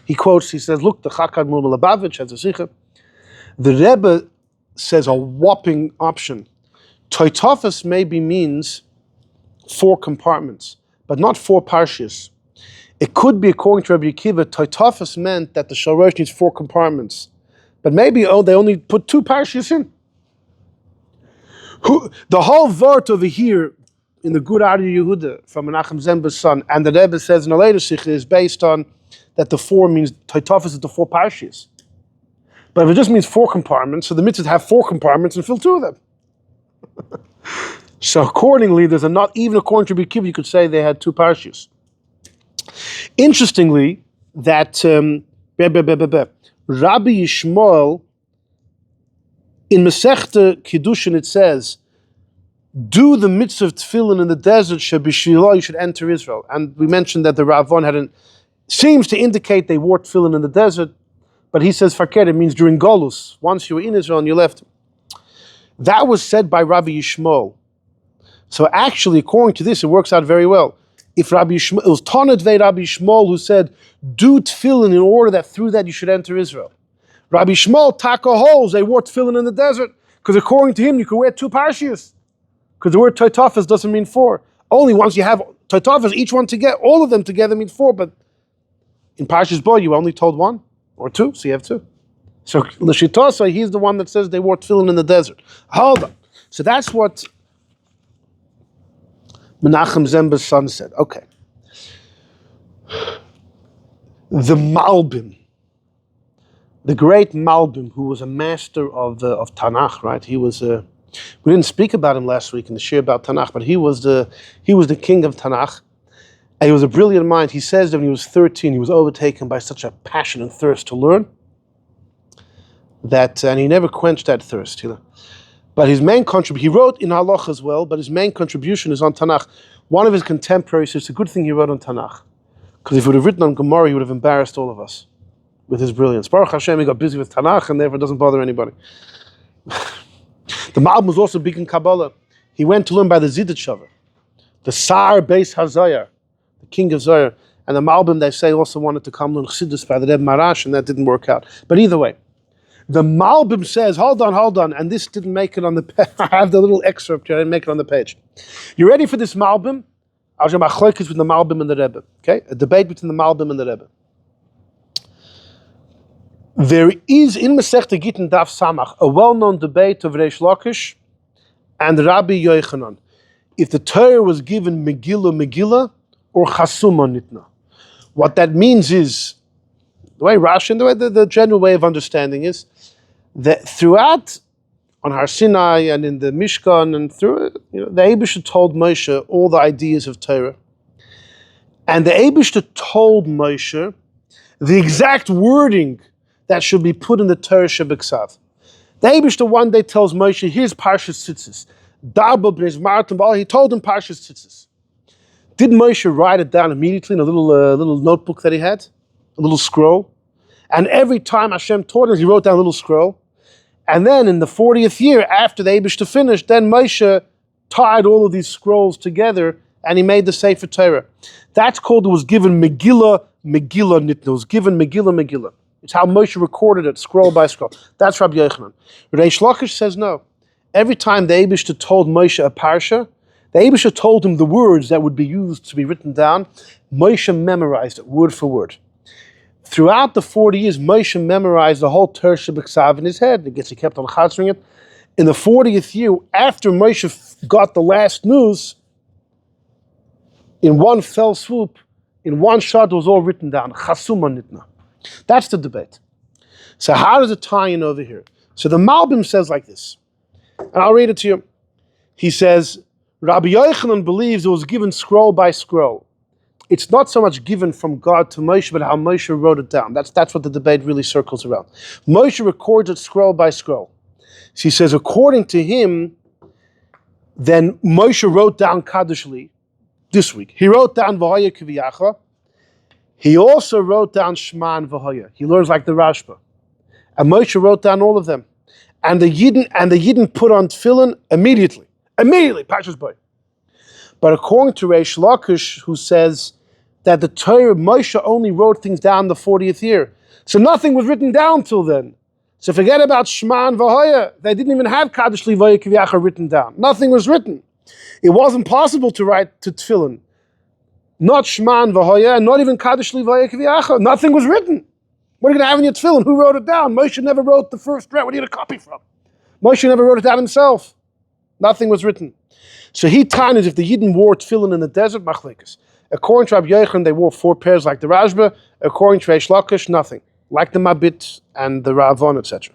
he says, look, the Chakad Mul Lubavitch has a sich. The Rebbe says a whopping option. Toitofis maybe means 4 compartments, but not 4 parshas. It could be, according to Rabbi Akiva, Toitofis meant that the Shalosh needs 4 compartments, but maybe they only put 2 parshas in. The whole vort over here in the Good Ari Yehuda from Menachem Ziemba's son, and the Rebbe says in a later sikha, is based on that the 4 means Toitofis is the 4 parshas. But if it just means 4 compartments, so the mitzvahs have 4 compartments and fill 2 of them. So accordingly, even according to Rabbi Akiva, you could say they had 2 parshas. Interestingly, that Rabbi Yishmael in Masechta Kiddushin it says, do the mitzvah of tefillin in the desert, you should enter Israel. And we mentioned that the Ravon seems to indicate they wore tefillin in the desert, but he says fakir, it means during Golus, once you were in Israel and you left. That was said by Rabbi Yishmael. So actually, according to this, it works out very well. If Rabbi Yishmael, it was Tanat Vei Rabbi Yishmael who said, do tefillin in order that through that you should enter Israel. Rabbi Yishmael, taka holes, they wore tefillin in the desert, because according to him, you could wear 2 parshas. Because the word Toitofis doesn't mean 4. Only once you have Toitofis, each one together, all of them together means 4, but in Parshas Bo, you only told 1 or 2, so you have 2. So L'shitosai, he's the one that says they wore tefillin in the desert. Hold on. So that's what Menachem Ziemba's son said. Okay. The Malbim, the great Malbim, who was a master of Tanakh, right? He was we didn't speak about him last week in the shiur about Tanakh, but he was the king of Tanakh. And he was a brilliant mind. He says that when he was 13, he was overtaken by such a passion and thirst to learn and he never quenched that thirst. But his main contribution, he wrote in Halach as well, but his main contribution is on Tanakh. One of his contemporaries says it's a good thing he wrote on Tanakh, because if he would have written on Gemara, he would have embarrassed all of us with his brilliance. Baruch Hashem, he got busy with Tanakh and therefore doesn't bother anybody. The Malbim was also big in Kabbalah. He went to learn by the Zidichover, the Sar Beis HaZayar, the king of Zayar. And the Malbim, they say, also wanted to come learn Chassidus by the Rebbe Marash, and that didn't work out. But either way, the Malbim says, hold on, and this didn't make it on the page. I have the little excerpt here, I didn't make it on the page. You ready for this Malbim? I'll show machlokes with the Malbim and the Rebbe. Okay? A debate between the Malbim and the Rebbe. There is in Masechta Gittin Daf Samach a well-known debate of Reish Lakish and Rabbi Yochanan. If the Torah was given Megillah or Chasuma Nitna. What that means is, the way Rashi and the general way of understanding is that throughout on Har Sinai and in the Mishkan and through the Eibishter told Moshe all the ideas of Torah, and the Eibishter told Moshe the exact wording that should be put in the Torah Shebeksav. The Eibishter one day tells Moshe, here's Parshas Tzitzis. Darba b'nei Martin, he told him Parshas Tzitzis. Did Moshe write it down immediately in a little notebook that he had? A little scroll? And every time Hashem taught him, he wrote down a little scroll. And then in the 40th year, after the Eibishter finished, then Moshe tied all of these scrolls together and he made the Sefer Torah. That's called, it was given Megillah Nitna. It was given Megillah. It's how Moshe recorded it, scroll by scroll. That's Rabbi Yochanan. Reish Lakish says no. Every time the Eibishter told Moshe a parsha, the Eibishter told him the words that would be used to be written down. Moshe memorized it, word for word. Throughout the 40 years, Moshe memorized the whole Torah Shebeksav in his head. I guess he kept on chatzering it. In the 40th year, after Moshe got the last news, in one fell swoop, in one shot, it was all written down. Chasuma Nitna. That's the debate. So how does it tie in over here? So the Malbim says like this, and I'll read it to you. He says, Rabbi Yochanan believes it was given scroll by scroll. It's not so much given from God to Moshe, but how Moshe wrote it down. That's what the debate really circles around. Moshe records it scroll by scroll. She says, according to him, then Moshe wrote down Kadoshli this week. He wrote down V'hoya Kviyacha. He also wrote down Shema and V'hoya. He learns like the Rashba. And Moshe wrote down all of them. And the Yidden put on Tefillin immediately. Immediately, Parshat Bo. But according to Reish Lakish, who says that the Torah, Moshe only wrote things down the 40th year. So nothing was written down till then. So forget about Shema and V'hoya. They didn't even have Kadosh Li V'hoya Kviyacha written down. Nothing was written. It wasn't possible to write to Tefillin. Not Shema and V'hoya, and not even Kadosh Li V'hoya Kviyacha. Nothing was written. What are you going to have in your Tefillin? Who wrote it down? Moshe never wrote the first draft. Where do you get a copy from? Moshe never wrote it down himself. Nothing was written. So he taught if the Yidden wore Tefillin in the desert, machlekes. According to Rabbi Yochanan, they wore 4 pairs like the Rashba. According to Reish Lakish, nothing. Like the Mabit and the Ra'avyah, etc.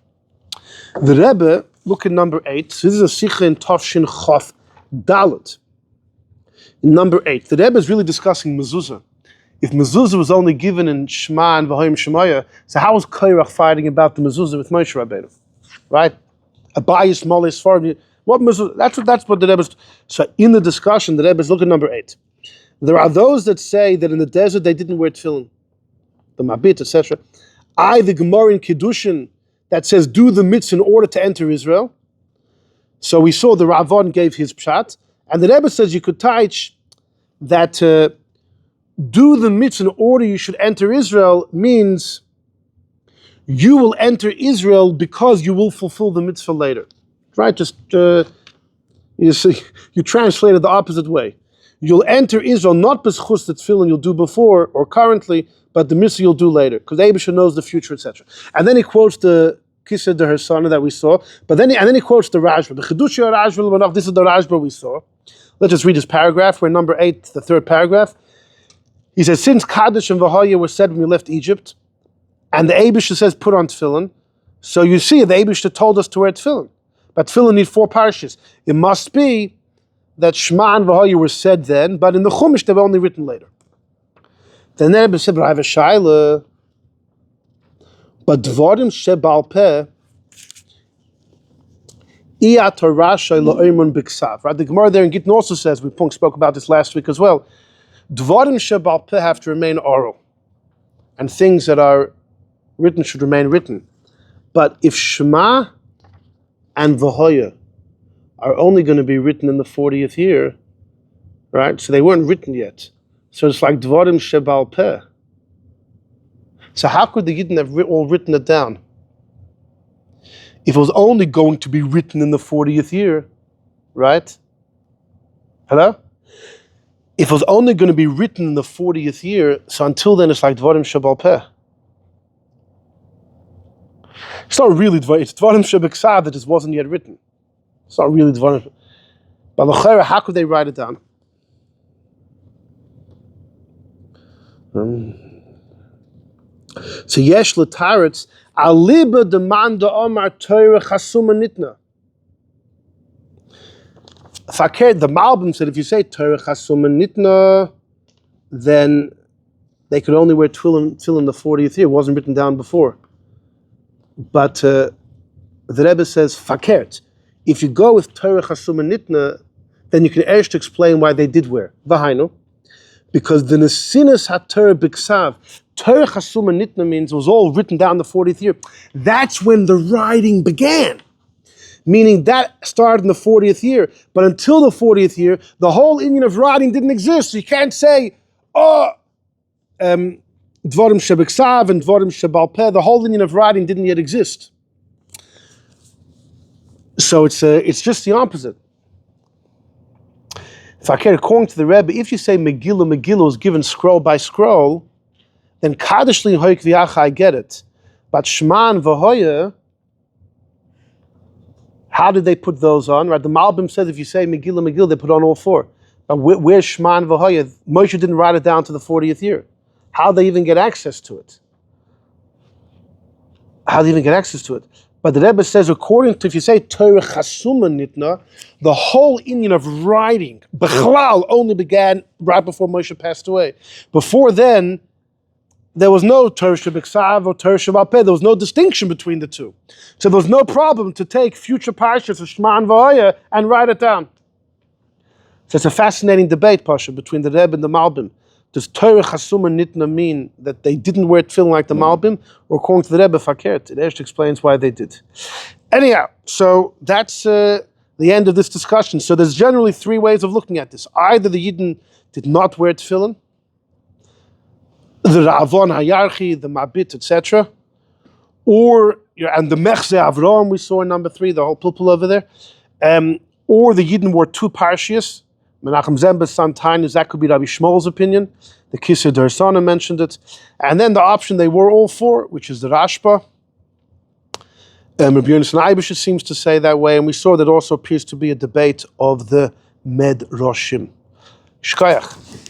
The Rebbe, look at number 8. This is a Sikha in Tafshin Chof Dalet. In number 8, the Rebbe is really discussing mezuzah. If mezuzah was only given in Shema and V'hoyim Shemaya, so how was Korach fighting about the mezuzah with Moshe Rabbeinu? Right? Abayis, Molis, Farm. What mezuzah? That's what the Rebbe is. So in the discussion, the Rebbe is looking at number 8. There are those that say that in the desert they didn't wear tefillin, the Mabit, etc. The Gemara in Kiddushin that says do the mitzvah in order to enter Israel. So we saw the Ramban gave his pshat, and the Rebbe says you could teach that do the mitzvah in order you should enter Israel means you will enter Israel because you will fulfill the mitzvah later. Right? Just you see, you translate it the opposite way. You'll enter Israel not b'schus the tefillin you'll do before or currently, but the mitzvah you'll do later, because the Eibusha knows the future, etc. And then he quotes the Kiseh de Hersana that we saw, and then he quotes the Rashba. The Chedushia Rashba, this is the Rashba we saw. Let's just read this paragraph. We're in number 8, the 3rd paragraph. He says, since Kadosh and V'hoya were said when we left Egypt, and the Eibusha says put on tefillin, so you see the Eibusha told us to wear tefillin. But tefillin need 4 parshas. It must be that Shema and V'hoya were said then, but in the Chumash they were only written later. Then the Rebbe said, I have a shaila, but Dvarim shebal peh, iya Torah Sheleimah b'ksav. Right? The Gemara there in Gittin also says, we spoke about this last week as well, Dvarim shebal peh have to remain oral, and things that are written should remain written. But if Shema and V'hoya are only going to be written in the 40th year, right? So they weren't written yet. So it's like Dvarim shebal peh. So how could the Yidden have all written it down? If it was only going to be written in the 40th year, right? Hello? If it was only going to be written in the 40th year, so until then it's like Dvarim shebal peh. It's not really Dvarim, it's Dvarim shebeksav that just wasn't yet written. It's not really Dvarim. But l'chera, how could they write it down? So yesh l'taretz aliba demanda omar Torah chasuma nitna. The Malbim said if you say Torah chasuma nitna, then they could only wear tefillin the 40th year. It wasn't written down before. But the Rebbe says fakert. If you go with Torah chasuma nitna, then you can to explain why they did wear v'hainu. Because the Nesinas HaTorah B'Ksav, Torah Chasuma Nitna means it was all written down the 40th year. That's when the writing began. Meaning that started in the 40th year. But until the 40th year, the whole Indian of writing didn't exist. So you can't say, Dvarim Shebeksav and Dvarim Shebal Peh. The whole Indian of writing didn't yet exist. So it's just the opposite. If I care, according to the Rebbe, if you say Megillah is given scroll by scroll, then Kadosh Li V'hoya Kviyacha, I get it. But Shema and V'hoya, how did they put those on? Right? The Malbim says if you say Megillah, they put on all 4. But where's Shema and V'hoya? Moshe didn't write it down to the 40th year. How did they even get access to it? But the Rebbe says, according to, if you say Torah Chasuma Nitna, the whole Indian of writing, Bechlal, only began right before Moshe passed away. Before then, there was no Torah Shebiksav or Torah Shebal-Peh. There was no distinction between the two. So there was no problem to take future parshas of Shema and V'Hoya and write it down. So it's a fascinating debate, Pasha, between the Rebbe and the Malbim. Does Torah Chasuma Nitna mean that they didn't wear tefillin like the Malbim, or according to the Rebbe, Fakert? It actually explains why they did. Anyhow, so that's the end of this discussion. So there's generally three ways of looking at this. Either the Yidden did not wear tefillin, the Ra'avon Hayarchi, the Mabit, etc., or and the Mechze Avram we saw in number 3, the whole pulpul over there, or the Yidden wore 2 Parshios. Menachem Ziemba's son Tainus, that could be Rabbi Shmuel's opinion. The Kisser Dersana mentioned it, and then the option they were all 4, which is the Rashba. Reb Yonasan seems to say that way, and we saw that also appears to be a debate of the Medrashim. Shkoyach.